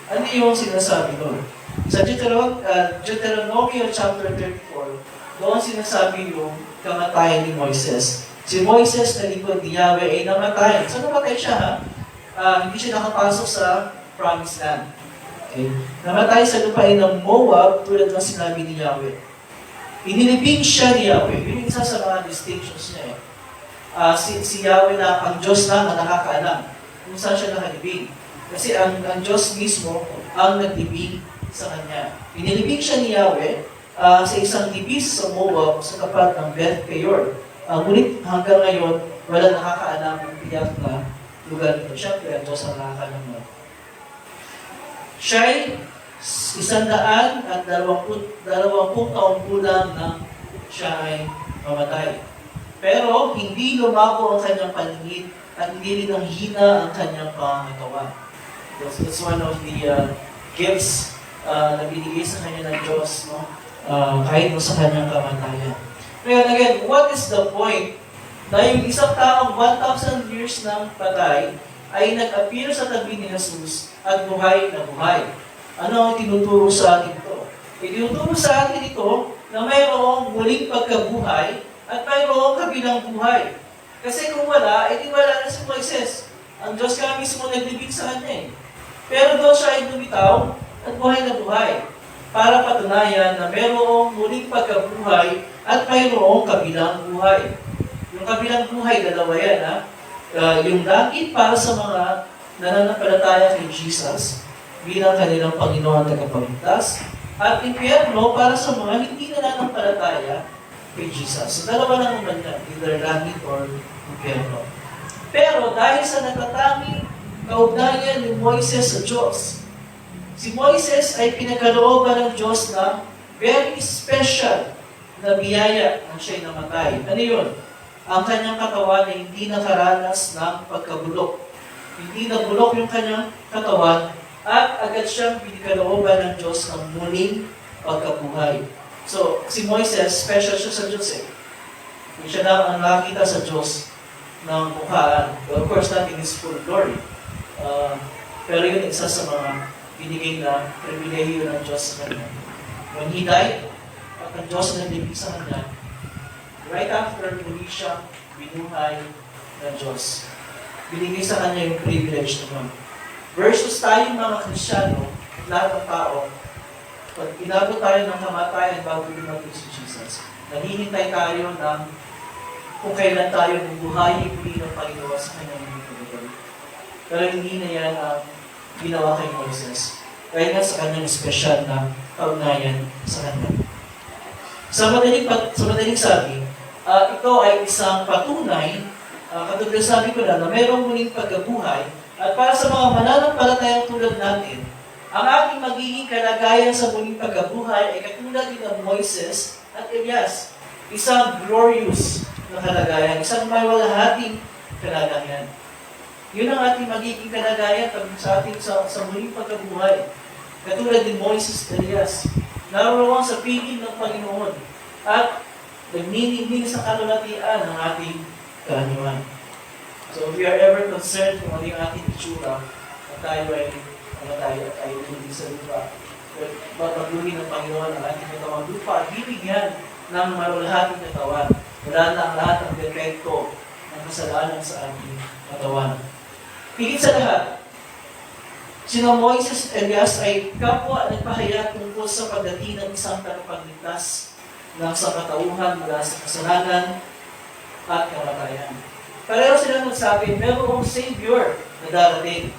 Ano yung sinasabi doon? Sa Deuteronomy chapter 34, doon sinasabi yung kamatayan ni Moises. Si Moises na lingkod ni Yahweh ay namatay. So namatay siya ha? Hindi siya nakapasok sa promised land. Okay? Namatay sa lupain ng Moab tulad ng sinabi ni Yahweh. Inilibing siya ni Yahweh. Yun yung isa sa mga distinctions niya eh. Si Yahweh na ang Diyos lang ang nakakaalam kung saan siya nakalibing. Kasi ang Diyos mismo ang naglibing sa kanya. Inilibing siya ni Yahweh sa isang tibis sa Moab sa tapat ng Beth Peor. Ngunit hanggang ngayon, wala nakakaalam ng tiyak na lugar nito. Siyempre, ang Diyos ang nakakaalam mo. Siya'y 120 taong kulang na siya ay mamatay. Pero hindi lumabo ang kanyang paningin at hindi rin ang hina ang kanyang pangangatawan. That's one of the gifts na binigay sa kanya ng Diyos, no? Kahit mo sa kanyang kamatayan. Ngayon, again, what is the point na yung isang taong 1,000 years ng patay ay nag-appear sa tabi ni Jesus at buhay na buhay? Ano ang tinuturo sa atin ito? Tinuturo sa atin ito na mayroong muling pagkabuhay at mayroong kabilang buhay. Kasi kung wala, edi wala na si Moises. Ang Diyos ka mismo naglibing sa kanya eh. Pero doon siya ay lumitaw at buhay na buhay para patunayan na mayroong muling pagkabuhay at mayroong kabilang buhay. Yung kabilang buhay, dalawa yan ha. Yung langit para sa mga nananampalataya kay Jesus bilang kanilang Panginoon at tagapagligtas, at impyerno para sa mga hindi nananampalataya kay Jesus. So dalawa lang naman yan, either langit or impyerno. Pero dahil sa natatanging kaugnayan ni Moises sa Diyos, si Moises ay pinagkalooban ng Diyos na very special na biyaya nang siya'y namatay. Ano yun? Ang kanyang katawan ay hindi nakaranas ng pagkabulok. Hindi nabulok yung kanyang katawan at agad siyang pinagkalooban ng Diyos ng muling pagkabuhay. So, si Moises, special siya sa Diyos eh. Kung siya na ang nakita sa Diyos ng mukhaan. Well, of course, not in His full glory. Pero yun isa sa mga binigay na pribilehiyo ng Diyos sa kanya. When He died, at ang Diyos na nabibig sa kanya, right after, muli siya binuhay ng Diyos. Binigay sa kanya yung privilege naman. Versus tayong mga Kristiyano, lahat ng tao, pag inabot tayo ng kamatayan bago dumating si Jesus, naghihintay tayo ng kung kailan tayo bubuhayin muli ng Panginoon sa kanyang mga. Pero hindi na yan ang ginawa kay Moises. Kaya nga sa kanyang special na kaugnayan sa kanya. Sa madaling sabi, ito ay isang patunay, katulad sabi ko na mayroong muling pagkabuhay, at para sa mga mananampalatayang tulad natin, ang ating magiging kalagayan sa muling pagkabuhay ay katulad din ng Moises at Elias. Isang glorious na kalagayan, isang mawalahating kalagayan. Yun ang ating magiging kalagayan sa ating sa muling pagkabuhay. Katulad ni Moises Elias, naroon sa piling ng Panginoon at nagniningning sa kalulatian ng ating kaanyuan. So if we are ever concerned kung ano yung ating itsura, at tayo ay hindi sa lupa, magpagluhin ng Panginoon ang ating katawang lupa at bibigyan ng marulahating katawan. Wala na ang lahat ng depekto ng kasalanan sa ating katawan. Higit sa lahat, sina Moises at Elias ay kapwa nagpahayag tungkol sa pagdating ng isang tagapagligtas ng sangkatauhan mula sa kasalanan at kamatayan. Pareho silang nagsabi, mayroong Savior na darating.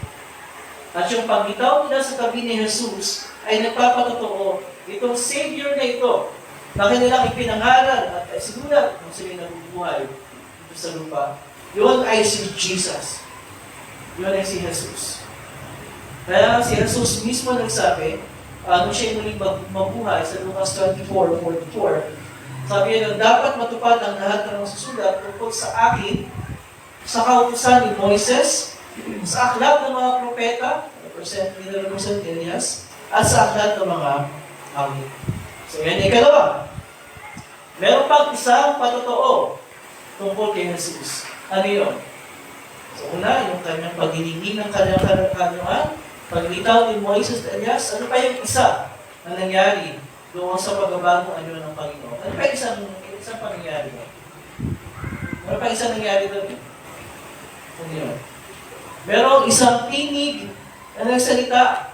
At yung pagbitaw nila sa tabi ni Jesus ay nagpapatotoo, itong Savior na ito, na kanilang ipinangalan at sinulat kung sila nabubuhay dito sa lupa, yun ay si Jesus. Yun ay si Jesus. Kaya si Jesus mismo nagsabi, nung siya muling mabuhay sa Lucas 24:44, sabi niya, dapat matupad ang lahat ng susulat tungkol sa akin, sa kautusan ni Moises, sa aklat ng mga propeta, represent Elias, at sa aklat ng mga awit. So yan, ikalawa. Meron pang isang patotoo tungkol kay Jesus. Ano yun? So una, yung kanyang paghiningin ng kanyang kanuan, paglitaw ni Moises at Elias, ano pa yung isa na nangyari doon sa pagbabagong anyo ng Panginoon? Ano pa isang pangyayari doon? Ano pa isang nangyari doon? Ano yun? Merong isang tinig na nagsalita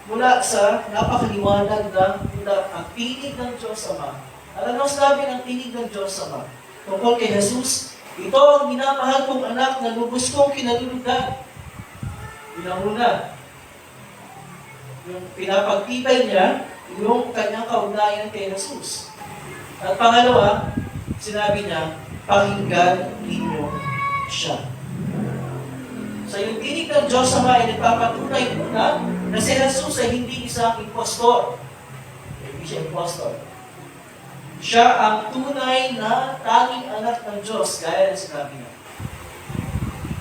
mula sa napakaliwanag ng ang tinig ng Diyos Ama. Alam mo, sabi ng tinig ng Diyos Ama tungkol kay Jesus, ito ang minamahal kong anak na lubos kong kinalulugan. Pinanguna, yung pinapagtibay niya, yung kanyang kaugnayan kay Jesus. At pangalawa, sinabi niya, pakinggan ninyo siya. So yung tinig ng Diyos Ama ay nagpapatunay muna na si Jesus ay hindi isang impostor. Hindi siya impostor. Siya ang tunay na tanging anak ng Diyos, gaya na sinabi niya.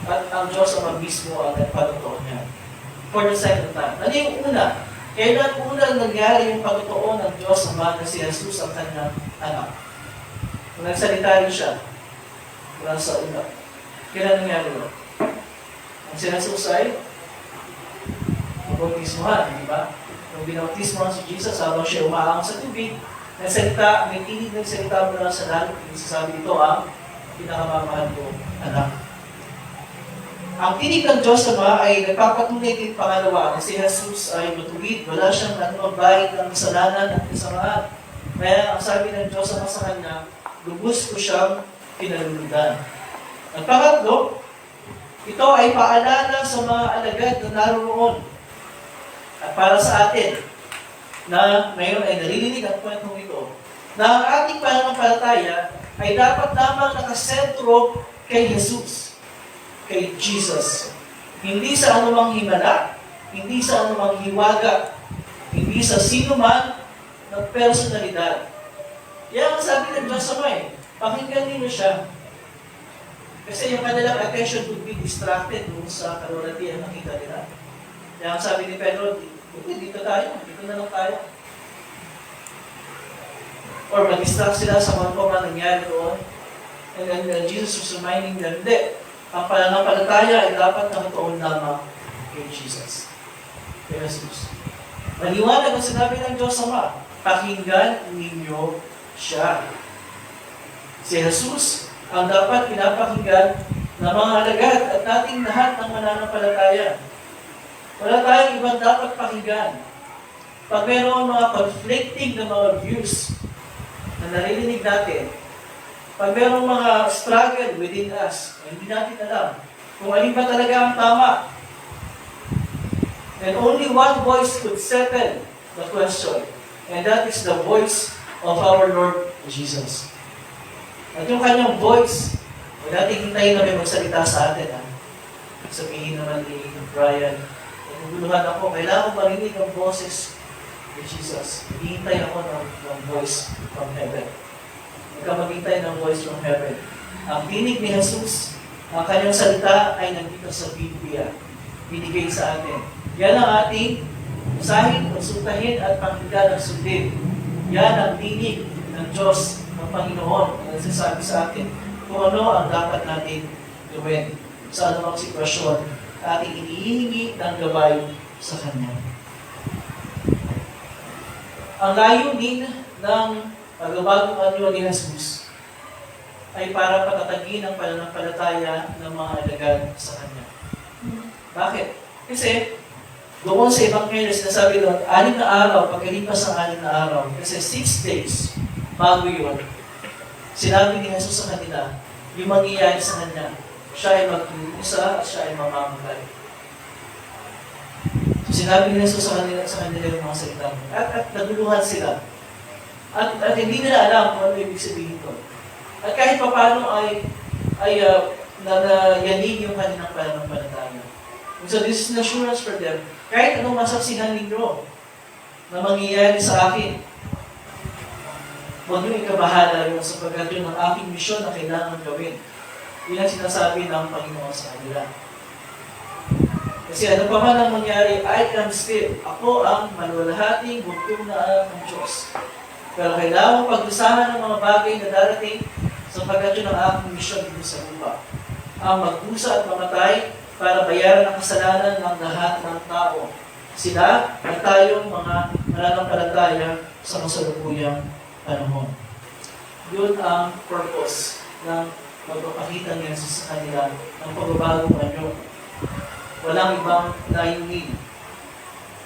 At ang Diyos Ama mismo ang nagpatotoo niya. For the second time. Ano yung una? Kailan unang nangyari yung pagtotoo ng Diyos Ama na si Jesus ang kanyang anak? Kung nagsalita rin siya, mula sa una. Kailan nangyari yun? Ang si Jesus ay mabautismohan, di ba? Nung binautismohan si Jesus, habang siya umaang sa tubig, nagsalita, may tinig nagsalita mula sa langit, sabi ito ang pinakamamahal ko anak. Ang tinig ng Diyos Ama ay nagpapatunay din pangalawa na si Jesus ay matuwid, wala siyang nagmabahid ng kasalanan at kasamaan. Kaya ang sabi ng Diyos Ama sa kanya, lubos ko siyang pinaluludan. At pangatlo, ito ay paalala sa mga alagad na naroon. At para sa atin, na ngayon ay naririnig ang kwentong ito, na ang ating pananampalataya ay dapat lamang nakasentro kay Jesus, kay Jesus. Hindi sa anumang himala, hindi sa anumang hiwaga, hindi sa sino man ng personalidad. Yan ang sabi ng Diyos Ama eh, pakinggan ninyo siya. Kasi yung kanilang attention would be distracted dun sa kalulatian na nakita nila. Yan ang sabi ni Pedro, dito tayo, dito na lang tayo. Or mag-distract sila sa mga kung ano nangyari doon. And then Jesus was reminding them, hindi. Ang pananampalataya ay dapat nakatuon lamang kay Jesus. Kay Jesus. Maliwanag ang sinabi ng Diyos Ama, pakinggan ninyo siya. Si Jesus ang dapat pinapakinggan ng mga alagad at nating lahat ng mananampalataya. Wala tayong ibang dapat pakinggan. Pag mayroong mga conflicting na mga views na naririnig natin, pag mayroong mga struggle within us, hindi natin alam kung alin ba talaga ang tama. And only one voice could settle the question, and that is the voice of our Lord Jesus. At yung kanyang voice, huwag natin hintayin na may magsalita sa atin. Sabihin naman ni Brian, naguguluhan ako, kailangan ko marinig ang boses ni Jesus. Hihintay ako ng voice from heaven. Magkamagin tayo ng voice from heaven. Ang tinig ni Jesus, ang kanyang salita ay nandito sa Biblia. Binigay sa atin. Yan ang ating usahin, konsultahin at pakinggan at sundin. Yan ang tinig ng Diyos, ng Panginoon, na nagsasabi sa atin kung ano ang dapat natin gawin sa anumang sitwasyon ating inihingi ng gabay sa Kanya. Ang layunin ng pagbabagong anyo ni Jesus ay para patatagin ang pananampalataya ng mga alagad sa Kanya. Bakit? Kasi doon sa Ebanghelyo, sinasabi doon, 6 na araw, pagkalipas ng 6 na araw, kasi 6 days bago yun, sinabi ni Jesus sa kanila, yung mangyayari sa Kanya, siya ay magkukusa at siya ay mamamatay. So sinabi ni Jesus sa kanila yung mga salita. At naguluhan sila. At hindi nila alam kung ano ibig sabihin ko. At kahit paano ay yanig yung kanilang pananampalataya. So this is an assurance for them. Kahit anong masaksihan ninyo na mangyayari sa akin, huwag nyo ikabahala yun sapagkat yun ang aking misyon na kailangan gawin. Yun ang sinasabi ng Panginoon sa kanila. Kasi ano pa man ang mangyari, I am still. Ako ang maluwalhating bugtong na anak ng Diyos. Pero kailangan pag-usahan ng mga bagay na darating sapagkat yun ang aking misyon dito sa lupa. Ang magdusa at mamatay para bayaran ang kasalanan ng lahat ng tao. Sila at tayong mga mananampalataya sa kasalukuyang panahon. Yun ang purpose ng magpapakita ni Jesus sa kanila ng pagbabagong anyo. Walang ibang layunin,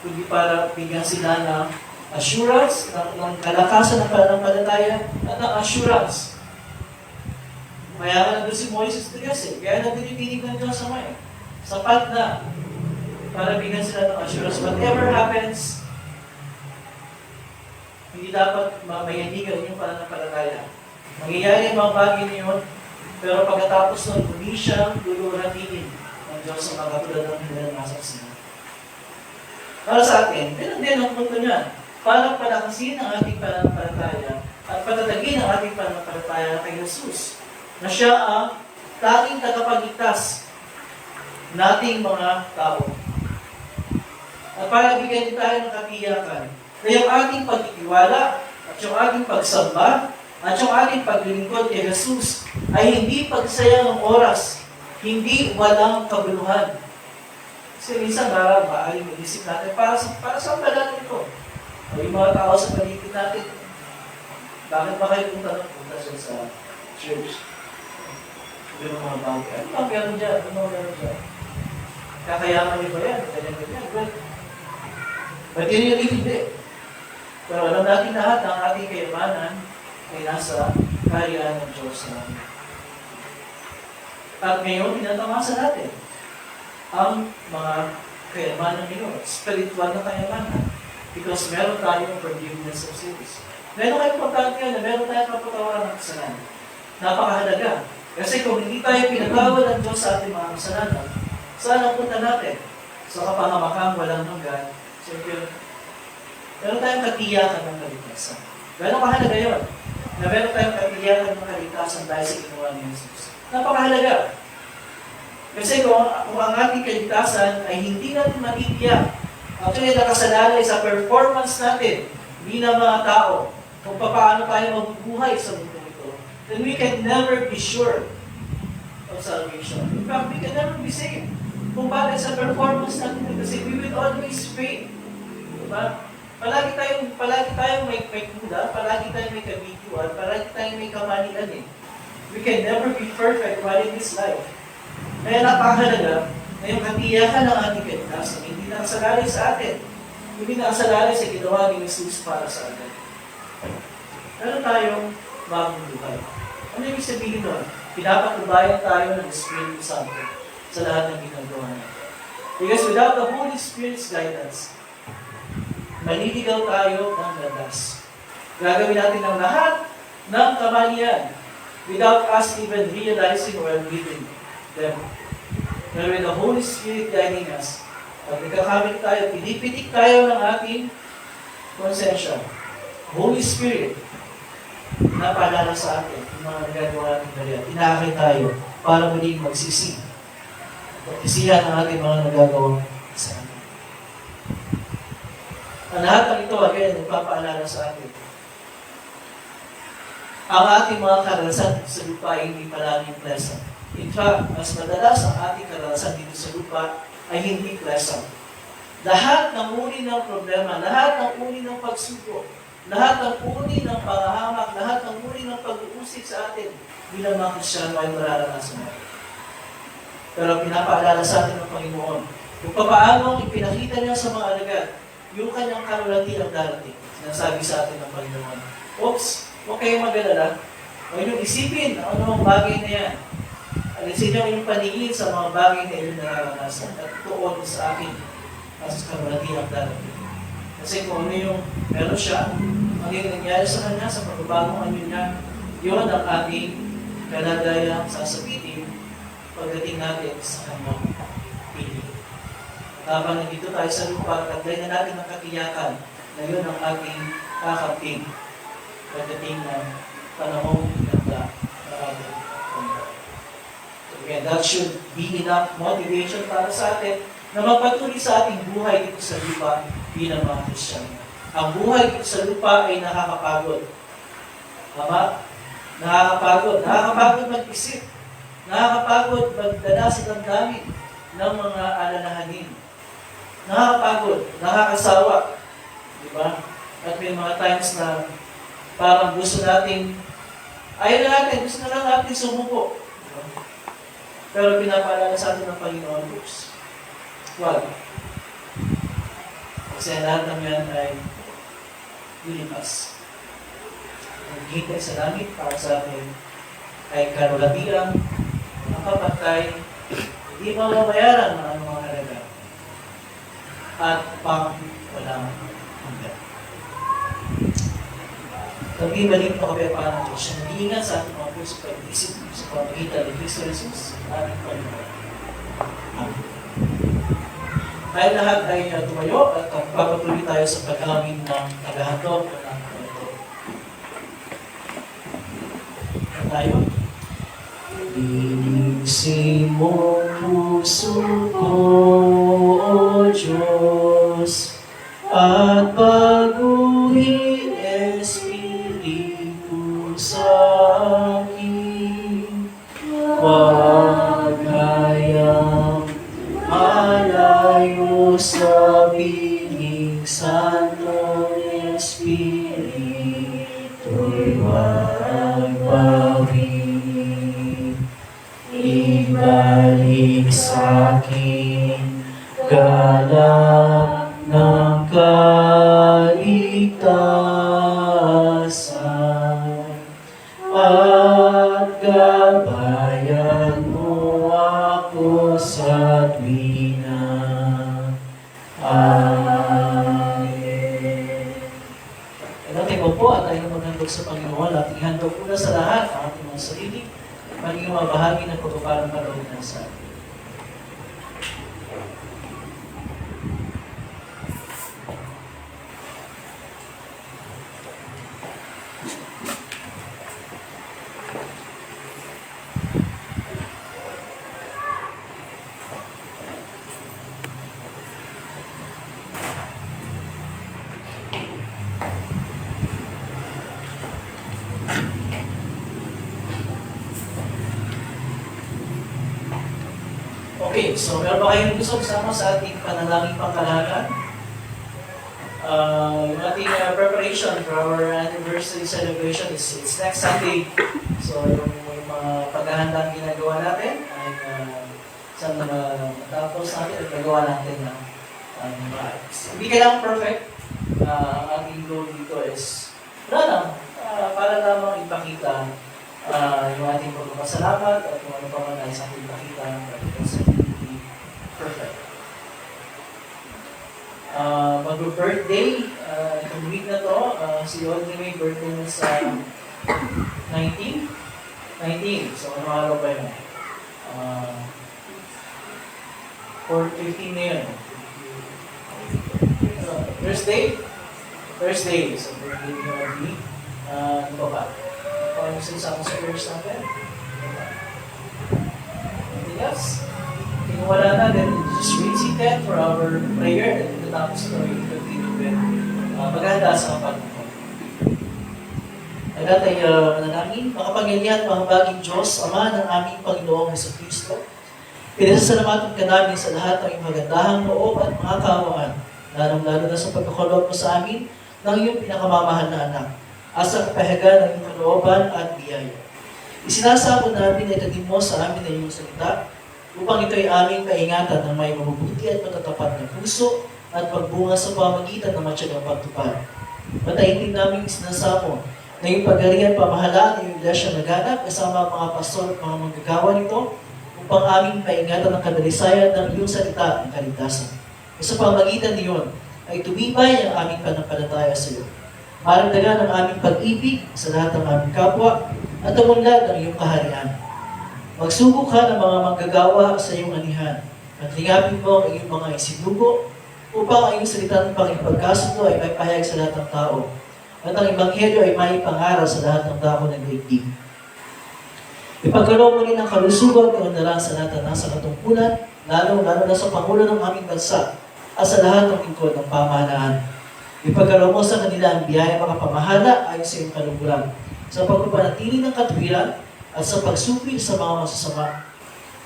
kundi para bigyan sila ng assurance, ng kalakasan ng pananampalataya at ng assurance. Kaya nga nandun si Moises kasi, kaya nandun yung tinig ng Diyos sa may. Sapat na para bigyan sila ng assurance. Whatever happens, hindi dapat mamayanigan yung pananampalataya. Mangyayari ang mga bagay niyon, pero pagkatapos nun, hindi siyang luluratingin ng Diyos sa mga katulad ng kanilang nasaksihan. Para sa atin, ganun din ang punto niyan. Para palakasin ang ating pananampalataya at patatagin ang ating pananampalataya kay Jesus, na siya ang tanging tagapagligtas nating mga tao. At para bigyan din tayo ng katiyakan na yung ating pagtitiwala at yung ating pagsamba at yung ating paglilingkod kay Jesus ay hindi pagsayang ng oras, hindi walang kabuluhan. Kasi minsan maaaring mag-isip natin, para sa pala ito? O yung mga tao sa paligid natin, bakit ba kayo punta sa church? Yung mga bagay. Ano ba meron dyan? Ano ba meron dyan? Kakayaman niyo ba yan? Ganyan. But yun yung hindi. Pero alam natin lahat ang ating kayamanan ay nasa kaharian ng Diyos natin. At ngayon, tinatamasa natin ang mga kayamanan ngayon, spiritual na kayamanan. Because meron tayong forgiveness of sins. Meron tayong importante yan na meron tayong kapatawaran ng kasalanan. Napakahalaga. Kasi kung hindi tayo pinatawad ng Diyos sa ating mga kasalanan, saan ang punta natin? Sa kapangamakang walang hanggan. So, meron tayong katiyakan ng kaligtasan. Meron kahalaga yun. Na meron tayong katiyakan ng kaligtasan dahil sa ginawa ni Jesus. Napakahalaga. Kasi kung ang ating kaligtasan ay hindi natin matitiyak, actually nakasalalay sa performance natin bilang mga tao kung paano tayo mabubuhay sa mundo ito, then we can never be sure of salvation. In fact, we can never be saved. Kung bakit sa performance natin, kasi we will always fail. Diba? Palagi tayong may kuda, palagi tayong may kabiguan, palagi tayong may kamalian eh. We can never be perfect while in this life. Kaya napakahalaga na yung katiyakan ng ating kaligtasan, hindi nakasalalay sa atin, hindi nakasalalay sa ginawa ni Jesus para sa atin. Meron tayong bagong buhay. Ano yung sabihin doon? Pinapatubayan tayo ng Espiritu Santo sa lahat ng ginagawa niya. Because without the Holy Spirit's guidance, maliligaw tayo ng landas. Gagawin natin ang lahat ng kamalian without us even realizing or living them. Pero with the Holy Spirit guiding us, pag nagkakamit tayo, pinipitik tayo ng ating konsensya. Holy Spirit, pinapaalala sa atin yung mga nagagawa natin mali at inaakay tayo para muling magsisi. Pagkisihan ang ating mga nagagawang sa atin. Ang lahat ng ito, again, nagpapaalala sa atin. Ang ating mga karanasan sa lupa ay hindi palaging pleasant. In fact, mas madalas ang ating karanasan dito sa lupa ay hindi pleasant. Lahat ng uri ng problema, lahat ng uri ng pagsubok, lahat ng uri ng pangahamak, lahat ng uri ng pag-uusig sa atin bilang mga Kristyano ay mararanasan natin. Pero pinapaalala sa atin ng Panginoon kung paano ipinakita niya sa mga alagad yung kanyang kalulati ang darating. Sinasabi sa atin ng Panginoon, oops, huwag kayong mag-alala. Huwag niyong isipin ang anumang bagay na yan. Alisin niyo yung paningin sa mga bagay na inyong nararanasan at tuon sa akin as kalulati ang darating. Kasi kung ano yung meron siya, ang yung nangyari sa kanya, sa pagbabagong anyo niya, yun ang ating kalagayang sasabihin pagdating natin sa kanyang piling. Habang nandito tayo sa lupa, tagday na natin ang katiyakan na yun ang ating kakamping pagdating ng panahong ganda na ating ganda. Again, that should be enough motivation para sa atin na magpatuloy sa ating buhay dito sa lupa bilang mga Kristyano. Ang buhay dito sa lupa ay nakakapagod. Tama? Nakakapagod. Nakakapagod mag-isip. Nakakapagod magdala sa damdamin ng mga alalahanin. Nakakapagod. Nakakasawa. Diba? At may mga times na parang gusto natin, ayaw na natin, gusto na lang natin sumuko. Diba? Pero pinapaalala sa atin ng Panginoon, oops. Wag. Kasi lahat ng yan ay lilipas. Naghihintay sa langit para sa atin ay karulatiang, nakapagtay, hindi mamabayaran ng anumang halaga at pang walang hanggan. Kami balik pa kami para ng Diyos. Nag-iingat sa ating mga puso pag-isip sa pamagitan ni Cristo Jesus, ating Panginoon. Amen. Tayo lahat ay tumayo at papatuloy tayo sa pag-amin ng tagahandog ng ito. Tayo. Linisin mo puso ko, O Diyos, at baguhin Espiritu sa akin. Huwag hayang malayo sa piling Santo Espiritu'y huwag bawiin. Ibalik sa'kin galak ng kaligtasan at gabayan mo ako sa tuwina. Amen. Natin po at tayo maghandog sa Panginoon at ihandog muna sa lahat ang ating mga sarili, maging mabahagi ng pagpapalang paloob ng sa atin. Okay, so meron ba kayong gusto kasama sa ating panalangin pangkalagan? Yung ating preparation for our anniversary celebration is it's next Sunday. So yung mga paghahanda ginagawa natin ay sana matapos natin at nagawa natin na hindi kailangan perfect. Ang ating goal dito is wala lang, para lamang ipakita yung ating pagpapasalamat at kung ano pa man ay sa ating ipakita perfect. Mag-birthday, itong week na to, si Audrey may birthday na sa 19. So ano araw ba yun? 15 na yun. Thursday? So birthday ni Audrey. Ano pa ba? mga isa sa prayers natin? Anything else? Kung wala na, then just read seated for our prayer and tapos ito yung continue with maghahanda sa kapatid. Agad ay mananangin, makapangyarihan, mahabaging Diyos, Ama ng aming Panginoong Jesucristo. Pinasasalamatan ka namin sa lahat ng iyong magandahang loob at mga kaawaan, lalong-lalo na sa pagkakaloob mo sa amin ng iyong pinakamamahal na anak, at sa kapahagan ng iyong kalooban at biyaya. Isinasabot namin na itadim mo sa amin na iyong salita, upang ito ay aming kaingatan ng may mabubuti at matatapat na puso at pagbunga sa pamagitan ng matyagang pagtupad. Mataintin namin isinasabot na yung pagharian pamahalaan ng iyong iglesia naganap kasama ang mga pastor at mga manggagawa nito upang aming paingatan ng kadalisayan ng iyong salita ng kaligtasan. Sa pamagitan niyon ay tumibay ang aming panampalataya sa iyo. Maragdagan ang aming pag-ibig sa lahat ng aming kapwa at umunlad ang iyong kaharian. Magsubok ka ng mga manggagawa sa iyong anihan at lingapin mo ang iyong mga isinugo upang ang iyong salita ng pangipagkasundo ay may pahayag sa lahat ng tao at ang Ebanghelyo ay may pangaral sa lahat ng dako ng daigdig. Ipagkaloob mo rin ang kalusugan at kaundaran sa lahat ng nasa katungkulan, lalo na sa Pangulo ng aming bansa at sa lahat ng lingkod ng pamahalaan. Ipagkaloob mo sa kanila ang biyaya makapamahala ayon sa iyong kaluguran, sa pagpapanatili ng katwiran at sa pagsupil sa mga masasama.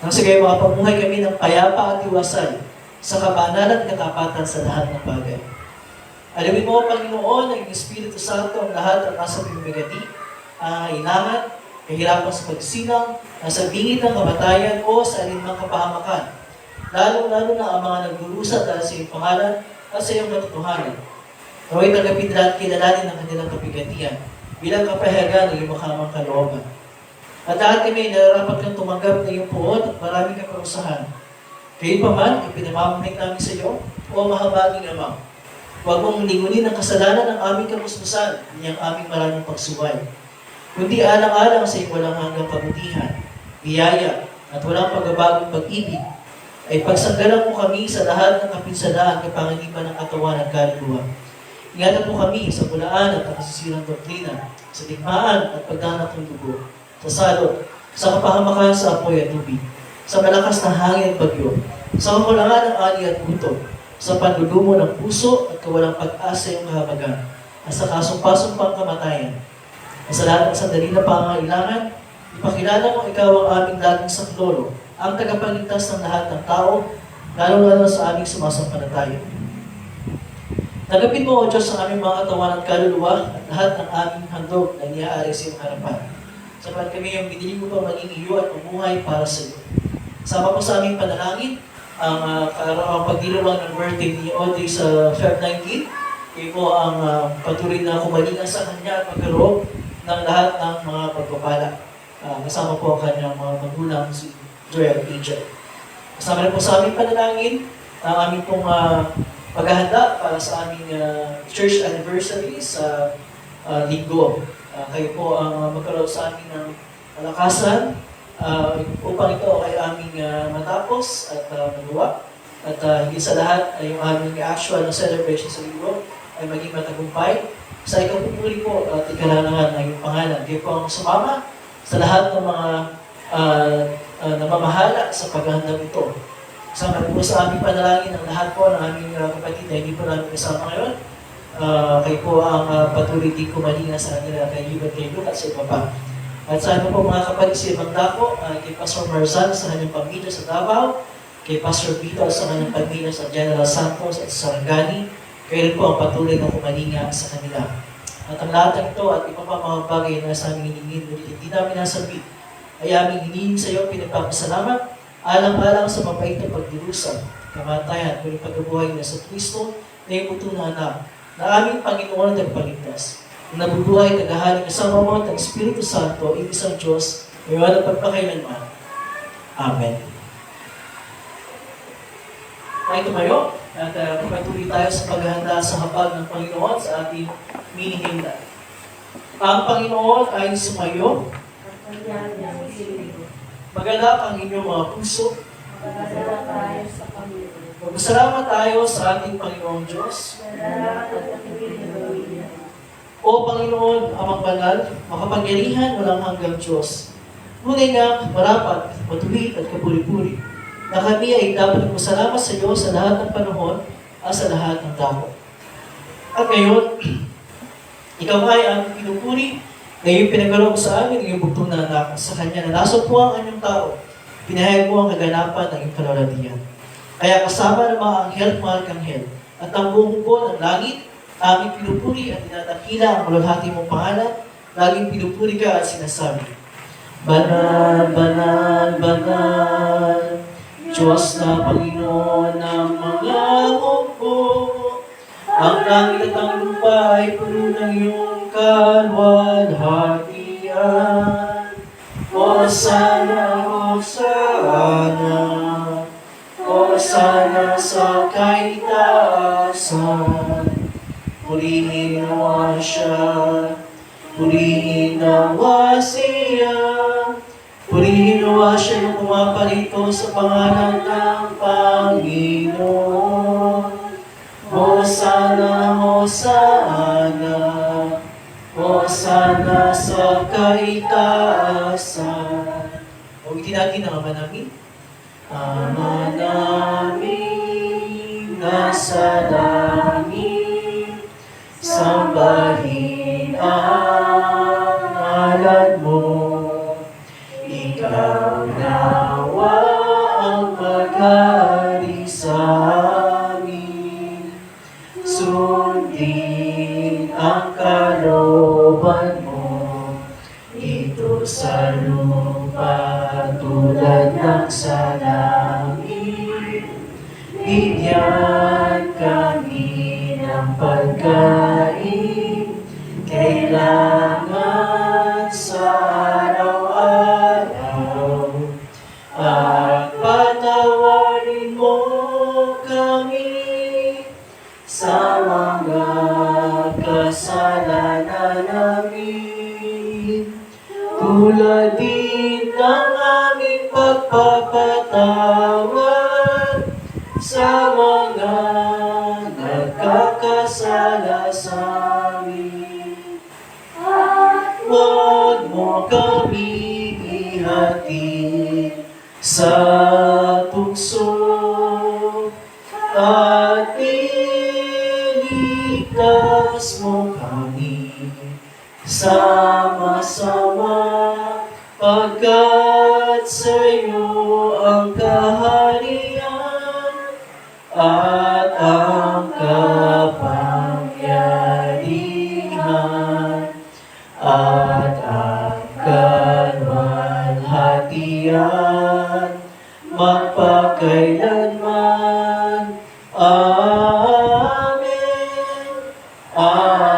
Nang sa gayon makapamuhay kami ng payapa at iwasay sa kabanalan at katapatan sa lahat ng bagay. Alamin mo, Panginoon, ang Espiritu Santo ang lahat at nasa pimigati, ilangan, kahirapan sa pagsinang, nasa bingit ng kamatayan o sa alinmang kapahamakan. Lalo-lalo na ang mga nagdurusa dahil sa iyong pangalan at sa iyong katotohanan. Naway tanggapin lahat kilalanin ng kanilang kapigatian bilang kapahayagan ng iyong makamang kalooban. At lahat kami nararapat kang tumanggap ng iyong puot at maraming kaparusahan. Kayo pa man, ipinamamanig namin sa iyo o mahabaging Ama. Huwag mong lingunin ang kasalanan ng aming kamusmusan, niyang aming maraming pagsuway. Kundi alang-alang sa iyong walang hanggang kabutihan, biyaya, at walang pagbabagong pag-ibig, ay pagsanggalang mo kami sa lahat ng kapinsalaan at panganiban ng katawan at kaluluwa. Ingatan mo kami sa bulaan at nakasisirang doktrina, sa digmaan at pagdanat ng dugo, sa salot, sa kapahamakan sa apoy at tubig, sa malakas na hangin at bagyo, sa kakulangan ng ani at gutom, sa panlulumo ng puso at kawalang pag-asa yung kahabagan, at sa kasumpasumpang kamatayan. At sa lahat ng sandali na pangangailangan, ipakilala mo ikaw ang aming laging saklolo, ang tagapagligtas ng lahat ng tao, lalo-lalo sa aming sumasampalataya. Tanggapin mo, O Diyos, ang aming mga katawan at kaluluwa at lahat ng aming handog na iniaari sa iyong harapan. Sapat kami yung binili mo pa maging iyo at umuhay para sa iyo. Sama po sa aming panalangin, ang pagdiriwang ng birthday ni Audrey sa Feb 19. Kayo po ang patuloy na kumalingan sa kanya at magkaroon ng lahat ng mga pagpapala. Kasama po ang kanyang mga magulang, si Joel Angel. Kasama rin po sa aming panalangin, ang aming pong paghahanda para sa aming church anniversary sa linggo. Kayo po ang magkaroon sa amin ng malakasan upang ito ay aming matapos at magawa. At higit sa lahat ay yung aming actual na celebration sa linggo ay maging matagumpay. Sa ikapupuli po at ikalangan ng iyong pangalan. Kayo po ang sumama sa lahat ng mga namamahala sa paghahanda ito. Kasama po sa aming panalangin ang lahat po ng aming kapatid na hindi po namin kasama ngayon. Kayo po ang patuloy din kumalinga sa kanila kay Hubert, kay Luke at sa iba pa. At sa ano po mga kapatid sa ibang dako, kay Pastor Marzal sa kanyang pamilya sa Davao, kay Pastor Vito sa kanyang pamilya sa General Santos at sa Sarangani, kayo rin po ang patuloy na kumalinga sa kanila. At ang lahat ng ito at iba pa mga bagay na sa aming hiningin, ngunit hindi namin nasabi, ay aming hiningin sa iyo, pinagpapasalamat, alang-alang sa mapait na pagdirusa, kamatayan, kuling pagkabuhay na sa Kristo, na yung buto na anak, na aming Panginoon at Pagligtas, na nabubuhay, naghahaling kasama mo at ang Espiritu Santo, isang Diyos, may wala pagpakailanman. Amen. Tayo tumayo at patuloy tayo sa paghahanda sa habag ng Panginoon sa ating mini-hymnal. Ang Panginoon ay sumayo, magalak ang inyong mga puso, magpasalamat tayo sa ating Panginoong Diyos. O Panginoon, Amang Banal, makapangyarihan, walang hanggang Diyos. Ngunit nga, marapat, matuwid at kapuri-puri, na kami ay dapat magpasalamat sa iyo sa lahat ng panahon at sa lahat ng dako. At ngayon, ikaw ay ang pinupuri na iyong pinagkaloob sa amin, iyong bugtong na anak, sa Kanya na nasa po ang anyong tao, pinahayag mo ang kaganapan ng iyong panaladian. Kaya kasama ng mga anghel at mga arkanghel, at ang buong hukbo ng langit, aming pinupuri at tinatakila ang malulhati mong pangalan, laging pinupuri ka at sinasabi, Banal, banal, banal, Diyos na Panginoon ng mga hukbo. Ang langit at ang lupa ay puno ng iyong kalwalhatian. Hosana, Hosana, Hosana sa kaitaasan. Purihin nawa siya, purihin nawa siya, purihin nawa siya nung pumaparito sa pangalan ng Panginoon. Hosana, Hosana, Hosana sa kaitaasan. Ulitin natin ang Ama namin. Ama namin, nasa langit, sambahin ang ngalan mo. Ikaw nawa ang mag-ari sa amin. Sundin ang kalooban mo dito sa lupa tulad ng sa langit. Bigyan kami ng pagkain kailangan sa araw-araw, at patawarin mo kami sa mga kasalanan namin, tulad din ng aming pagpapatawad sa mga nagkakasala sa amin. At huwag mo kami ihatid sa tukso, at iligtas mo kami sa masama, pagkat sa iyo ang kaharian at ang kapangyarihan at ang kalwalhatian magpakailanman. Amen. Amen.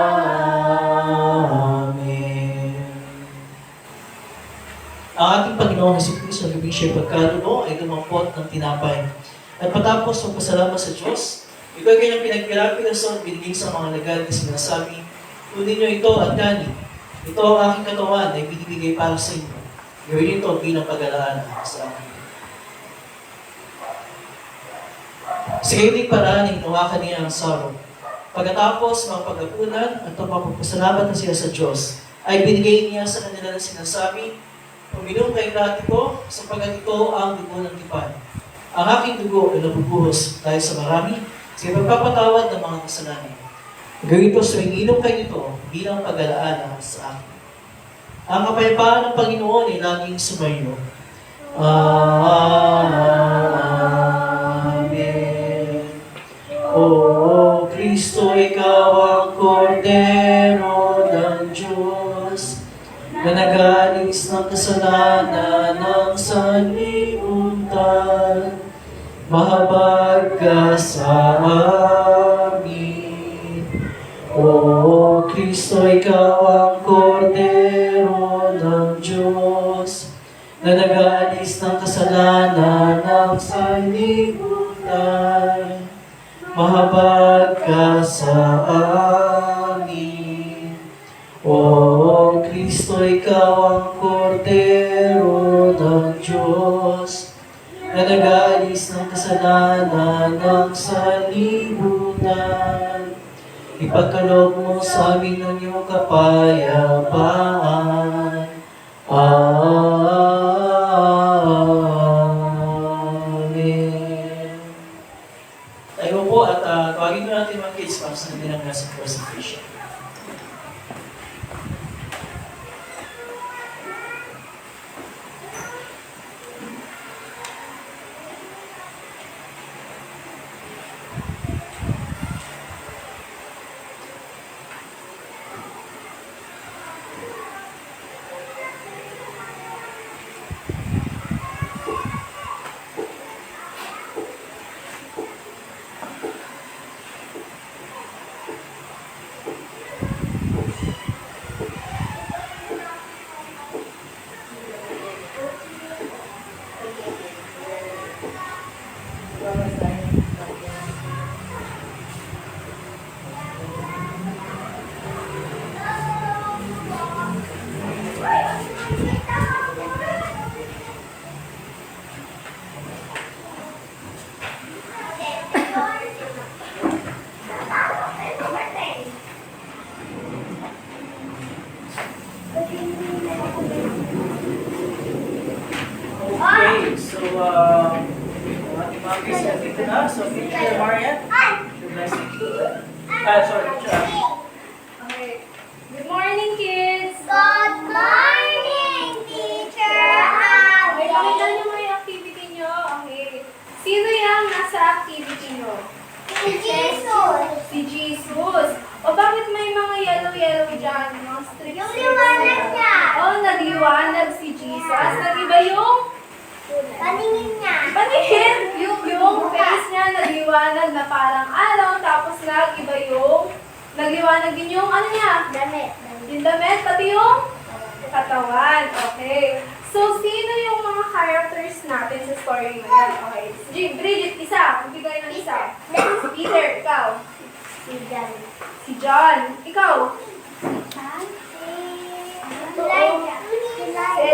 Ang ating Panginoong Jesucristo, ang gabing siya'y pagkaluno ay dumampot ng tinapay. At patapos ng pasalamat sa Diyos, ito ay kanyang pinagpirapilason, binigay sa mga lagat na sinasabi, kunin niyo ito at kanin. Ito ang aking katawan na ibinibigay para sa inyo. Gawin ito bilang pag-alaan sa akin. Sa kailing paraan, hinawakan niya ang saro. Pagkatapos mga pagkapunan at pagpapasalamat na siya sa Diyos, ay binigay niya sa kanila na sinasabi, uminom kayo lahat ito, sapagkat ito ang dugo ng tipan. Ang aking dugo ay nabubuhos dahil sa marami, sa pagpapatawad ng mga kasalanan. Gawin ito sa inom kayo nito bilang pag-alaala sa akin. Ang kapayapaan ng Panginoon ay laging sumayo. Amen. O Kristo, ikaw ang kordero ng Diyos, na nag-aalis ng kasalanan ng sanlibutan. Mahabag ka sa amin. O Kristo, ikaw ang kordero ng Diyos, na nag-aalis ng kasalanan ng sanlibutan. Mahabag ka sa amin. O Kristo, ikaw ang kordero ng Diyos, na nag-aalis ng kasalanan ng sanlibutan. Ipagkaloob mo sa amin ng iyong kapayapaan. Amen. Tayo po at tawagin mo natin mga kids para sa kanilang nasa presentation. Okay, so ating mga kids dito na. So, Teacher Marian, your blessing. Sorry, Teacher. Okay. Good morning, kids! Good morning, Teacher Okay, pakita Abby. niyo mo yung activity niyo. Okay. Sino yung nasa activity niyo? Si Jesus. Si Jesus. O bakit may mga yellow-yellow dyan? Mga strips. Yung liwanag niya. Oh, nagliwanag si Jesus. Nag-iba yung Paningin niya. paningin. Yung face niya nagliwanag na parang araw. Tapos nag-iba yung nagliwanag din yung ano niya? Damit. Yung damit, pati yung katawan. Okay. So, sino yung mga characters natin sa story ngayon? Okay. Bridget, isa. Magbigay ng isa. Peter, ikaw. Si John. Si John. Ikaw. Elijah. Si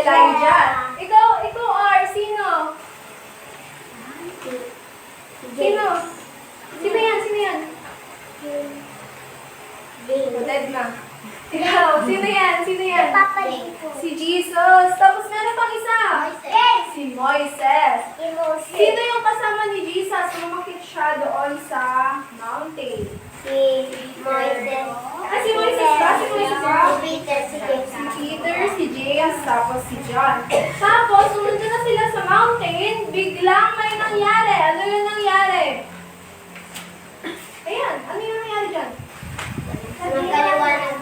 Elijah. Ikaw, R. Sino? Sino? Sino yan? Sino yan? Dead na. Ikaw, sino yan? Sino yan? Papaling ko. Si Jesus. Tapos meron pang isa. Moises. Si Moises. Si Moses. Sino yung kasama ni Jesus? Umakit siya doon sa mountain. Si Moises. Si Moises ba? Si Moises ba? Si Peter. Si James. Si Peter, si James, tapos si John. Tapos, sumunod na sila sa mountain, biglang may nangyari. Ano yung nangyari? Ayan, ano yung nangyari dyan? Nagkaliwanag.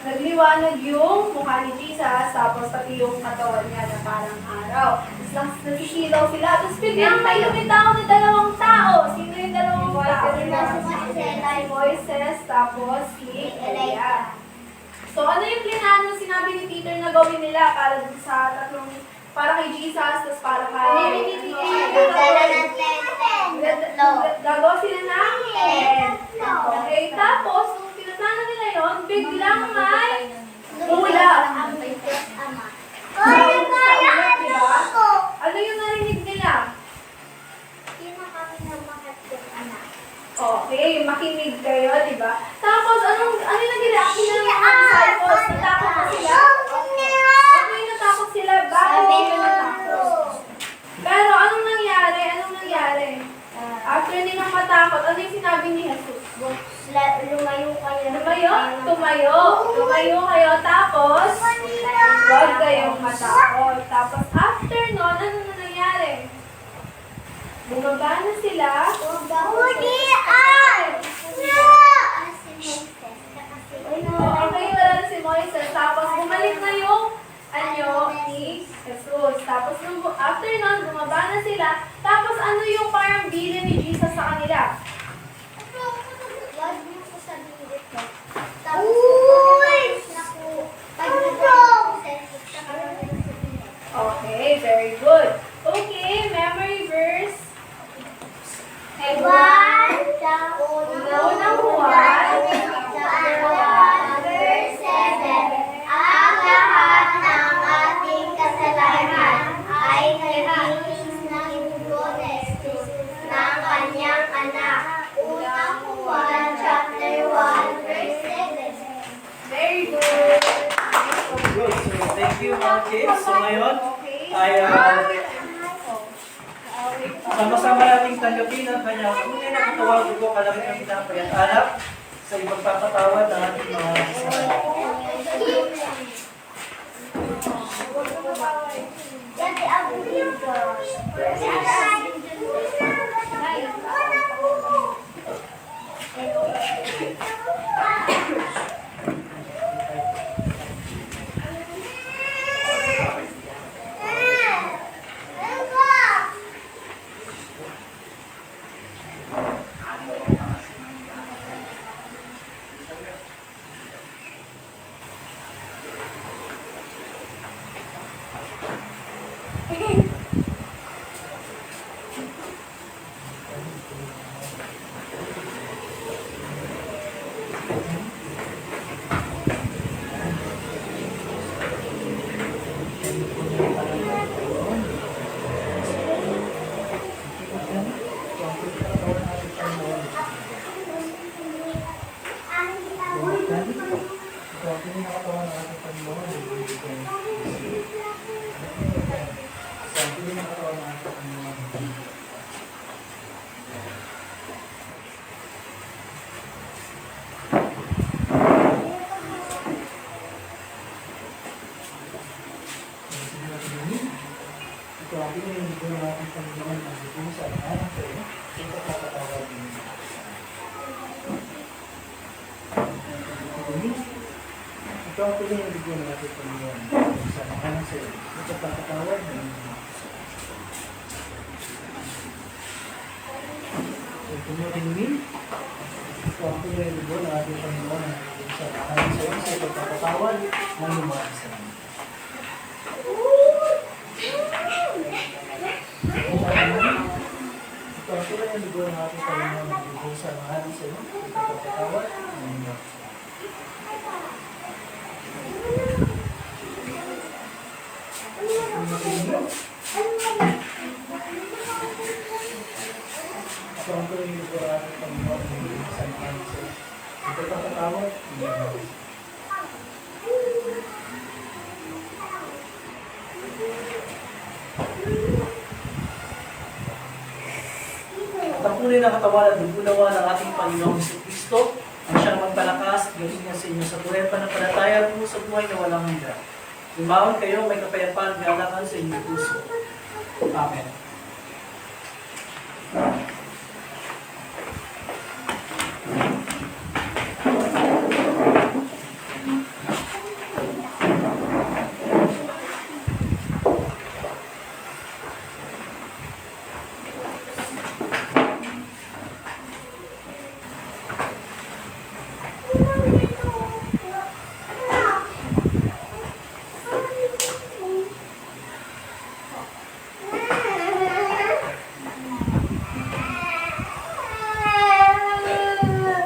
Nagliwanag yung mukha ni Jesus, tapos pati yung katawan niya na parang araw. Tapos nasisilaw sila. Tapos biglang may lumitaw na dalawang tao. Sino yung dalawang tao? Si Moises, tapos si Elijah. So ano yung plinano sinabi ni Peter na gawin nila para dun sa tatlong, para kay Jesus, tapos para kay... Dala ng tent. Gagawa sila ng tent. Okay, tapos nung pinatano nila yon, biglang may ulap. Ay, kaya Diba? ako. Ano yung narinig nila? Sino kami na anak? Okay, makinig kayo, di ba? Tapos, ano yung nag-reaction ng mga disciples? Natakot pa sila? Ano yung natakot sila? Bakit sila natakot? Pero, anong nangyari? After nilang matakot, ano yung sinabi ni Jesus? Lumayo kayo. Tumayo kayo, tapos, huwag kayong matakot. Tapos, after nun, ano na nangyari? Bumaba na sila. Okay, wala na si Moises. Tapos, bumalik na yung anyo ni Jesus. Tapos, after nun, bumaba na sila. Tapos, ano yung parang bilin ni Jesus sa kanila? Okay, very good. Okay, memory verse. Unang Juan, verse 7. Ang lahat ng ating kasalanan ay nilinis ng dugo ni Jesus ng kanyang anak. Unang Juan chapter 1 ngayon Okay. ay sama-sama nating tanggapin ang kanyang tunay na katawag ko kalaki ng tinapay at alak sa ipagpapatawad ng ating mga kasalanan. Dati ako dito. Ito ang tuloy yung bigyan natin Panginoon sa mga sa iyo. Ito pagkatawad ng so, tumutingin. Ito ang tuloy yung bigyan natin Panginoon sa mga sa iyo. Ito pagkatawad ng mga sa iyo. Ito ang tuloy yung bigyan natin Panginoon sa mga sa iyo. Ito pagkatawad ng mga sa iyo. So, ang tuloy yung lugar natin Panginoon sa mga sa ito pagkatawad. At ang tunay na katawan at dugunawa ng ating Panginoong Kristo ang siyang magpalakas at gawin niya sa inyo sa tunay pananampalataya at sa buhay na walang hanggan. Lumaon kayo, may kapayapaan, galakan sa inyong puso. Amen.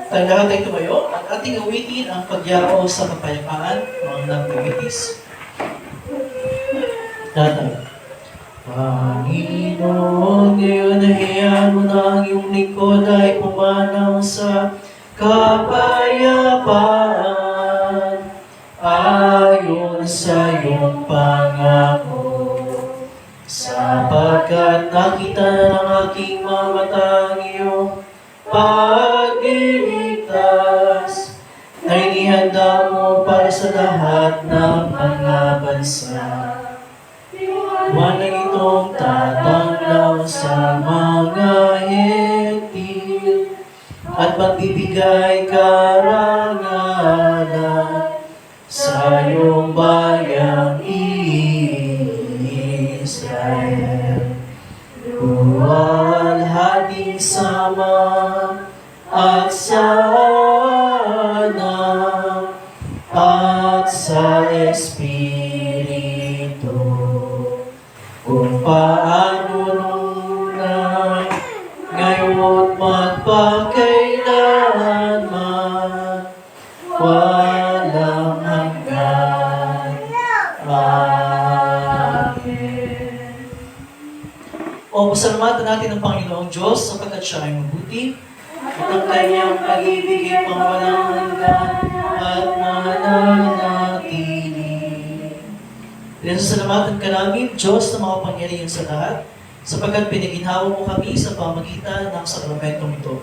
Tandaan tayo tumayo at ating awitin ang pagyao sa kapayapaan, mga nagbibitis. Tatay. Panginoon, ngayon hayaan mo na ang iyong lingkod ay pumanaw sa kapayapaan ayon sa iyong pangako. Sapagkat nakita ng aking mga mata ang iyong pagliligtas na inihanda mo para sa lahat ng mga bansa. Wanang itong tatanglaw sa mga hentil at magbibigay karangalan sa iyong bayang Israel. Luwalhating sama at sana at sa Espiritu kung paano nung na ngayon magpakailanman walang hanggan. Amen. O pasalamatan natin ang Panginoong Diyos sapagkat siya ay mabuti at ang kanyang pag-ibig ay pangwalang hanggan at mananatili. Pinasasalamatan ka namin, Diyos na makapangyarihan sa lahat, sapagkat pinaginhawa mo kami sa pamagitan ng sakramentong ito.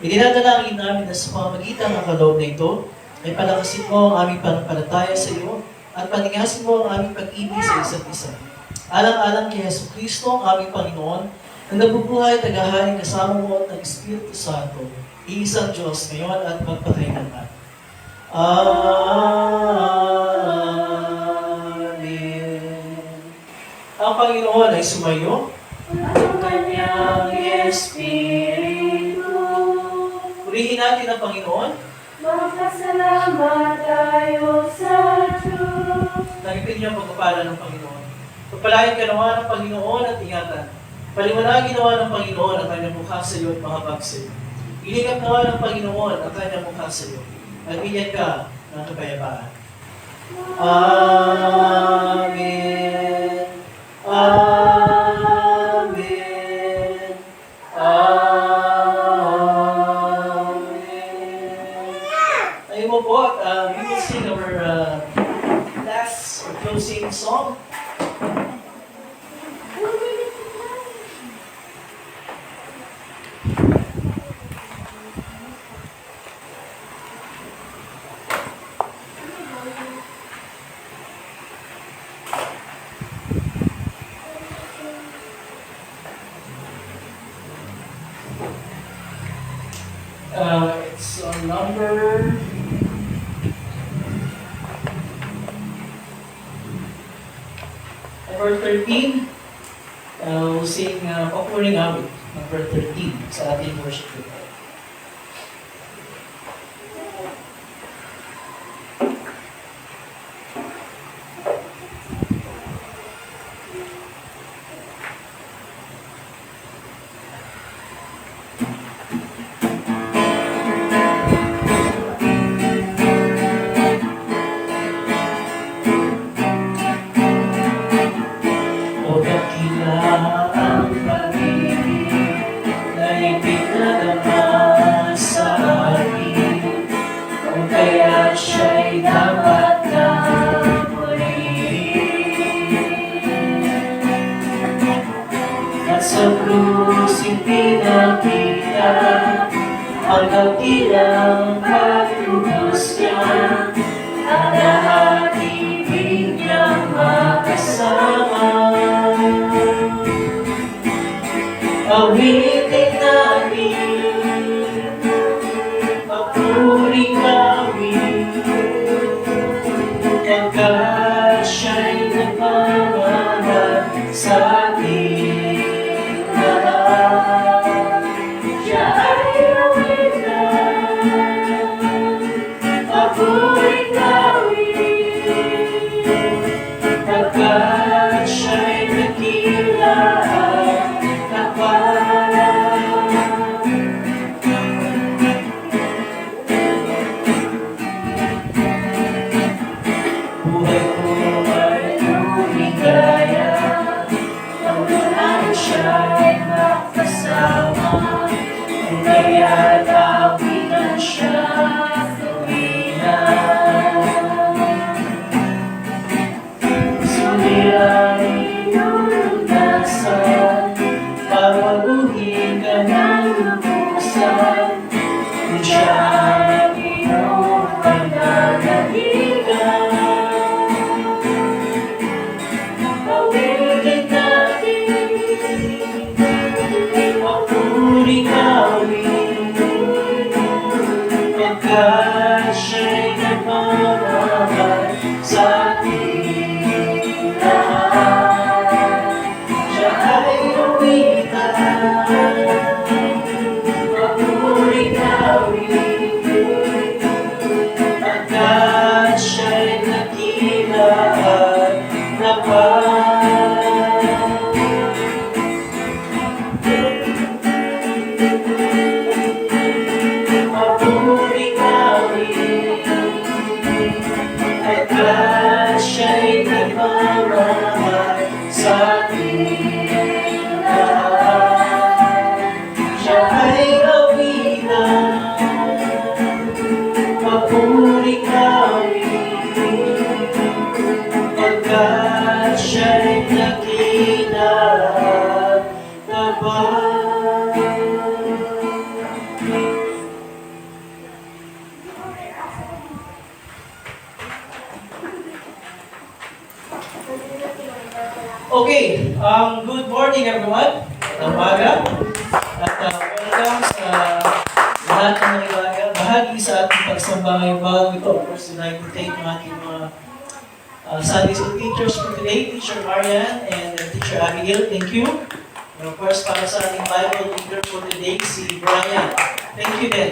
Idinadalangin namin na sa pamagitan ng kaloob na ito, ay palakasin mo ang aming panampalataya sa iyo at paningasin mo ang aming pag-ibig sa isa't isa. Alang-alang kay Yesu Kristo, ang aming Panginoon, na nabubuhay at naghahaling kasama mo at ng Espiritu Santo, iisang Diyos ngayon at magpakailanman. Amen. Ang Panginoon ay sumayo. Ang kanyang Espiritu. Purihin natin ang Panginoon. Magpasalamat tayo sa Diyos. Nagipin niyo ang pagpapala ng Panginoon. Pagpalain ka naman ng Panginoon at ingatan. Paliwanagin naman ng Panginoon ang kanyang mukha sa iyo at mahabag sa iyo. Ilingap naman ng Panginoon ang kanyang mukha sa iyo at bigyan ka ng kapayapaan. Amen. Amen. Amen. Ayun mo po, at we will sing our last or closing song. It's on number 13. We'll sing Opening Awit, number 13, sa ating worship group. O dakila ang pag-ibig na ipinadama sa atin, kung kaya siya'y dapat na purihin. At sa krus ipinakita ang dakilang pagtubos niya, at lahat ibig niyang makasama. Awitin natin, papuring awit, pagkat siya'y nagmamahal sa ating lahat. Siya ay awitan, papuring awit, pagkat siya'y nagkila at napalaan. Buhay ko ay lumigaya, nang walang siya'y makasama, kung kaya't awitan siya tuwiran. Suliranin yung lunasan, papaguhin ka ng lubusan, kung siya ay iyong pananaligan. Pawitin natin, papuring awit, pagkat siya'y nagmamahal sa ating lahat. Siya ay awitan, papuring awit, pagkat siya'y nakila at napapapuring awit, Okay, good morning everyone. Umaga. At welcome sa lahat ng naniwaga. Bahagi sa ating pagsamba ngayong bagong ito. Of course, we'd like to thank ang ating mga Sunday school teachers for today, Teacher Marian and Teacher Abigail. Thank you. And of course, para sa ating Bible leader for today, si Brian. Thank you din.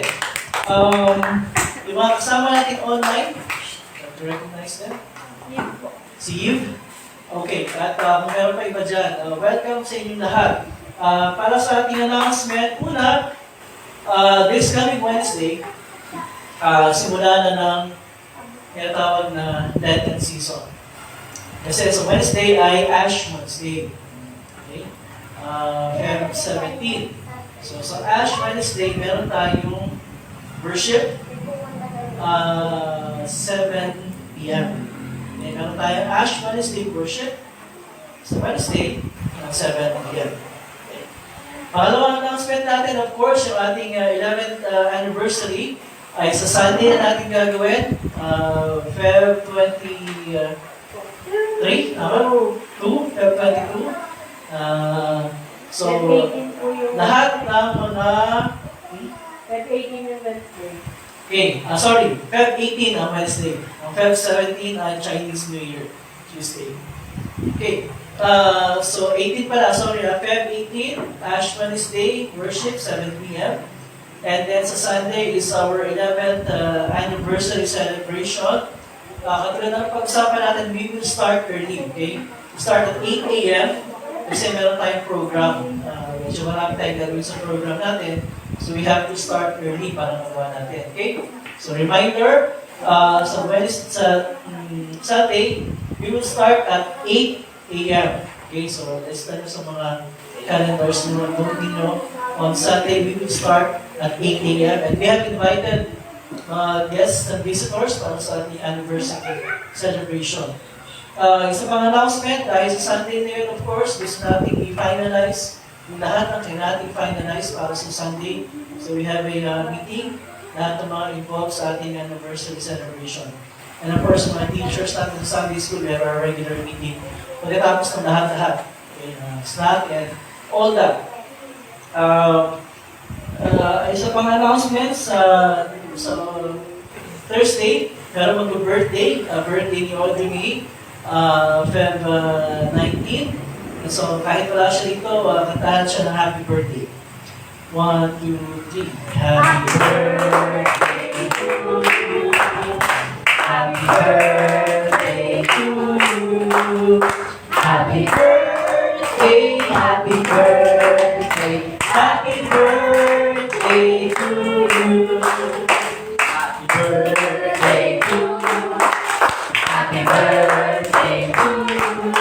Yung mga kasama natin online, to recognize them? Si Yves? Okay, at kung meron pa iba dyan, welcome sa inyong lahat. Para sa ating announcement, una, this coming Wednesday, simula na ng tinatawag na Lenten season. Kasi sa Wednesday ay Ash Wednesday. Okay? Feb 17. So sa Ash Wednesday, meron tayong worship 7 p.m. Okay, meron tayong Ash Wednesday worship sa Wednesday ng 7 p.m. Okay. Pangalawang announcement natin, of course, yung ating 11th anniversary ay sa Sunday na natin gagawin, Feb 23, Feb 22. So, lahat ng mga... Feb 18 yung Wednesday. Okay, Feb 18 ang Wednesday. Ang Feb 17 ang Chinese New Year, Tuesday. Okay, so 18 pala, Feb 18, Ash Wednesday, worship, 7 p.m. And then sa Sunday is our 11th anniversary celebration. Katulad ng pag-usapan natin, we will start early, okay? We start at 8 a.m. kasi meron tayong program. Medyo marami tayong gagawin sa program natin. So we have to start early para magawa natin, okay? So reminder, sa Sunday, we will start at 8 a.m. Okay, so let's start sa mga calendars ninyo. On Sunday, we will start at 8 a.m. And we have invited guests and visitors para sa ating anniversary celebration. Isa pang announcement, dahil sa Sunday na yun, of course, gusto natin i-finalize yung lahat ng natin finalize para sa Sunday. So we have a meeting, lahat ng mga involved sa ating anniversary celebration. And of course, mga teachers natin sa Sunday school, we have our regular meeting. Pagkatapos ng lahat-lahat, okay, snack and all that. Isa pang announcement sa Thursday, meron mag-birthday, birthday ni Audrey May, Feb 19. And so kahit wala siya dito, kantahan siya ng happy birthday. 1, 2, 3. Happy birthday to you. Happy birthday to you. Happy birthday, happy birthday, happy birthday to you. Happy birthday to you. Happy birthday to you.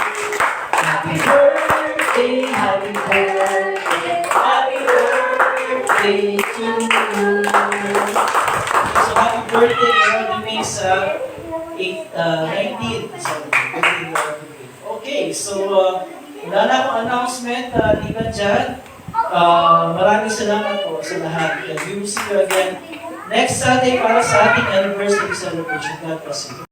Happy birthday, happy birthday, happy birthday to you. So happy birthday, Lord May sa 19. So, okay, so wala na akong announcement, liban dyan. Maraming salamat po sa lahat. And we will see you again next Sunday para sa ating anniversary celebration. God bless you.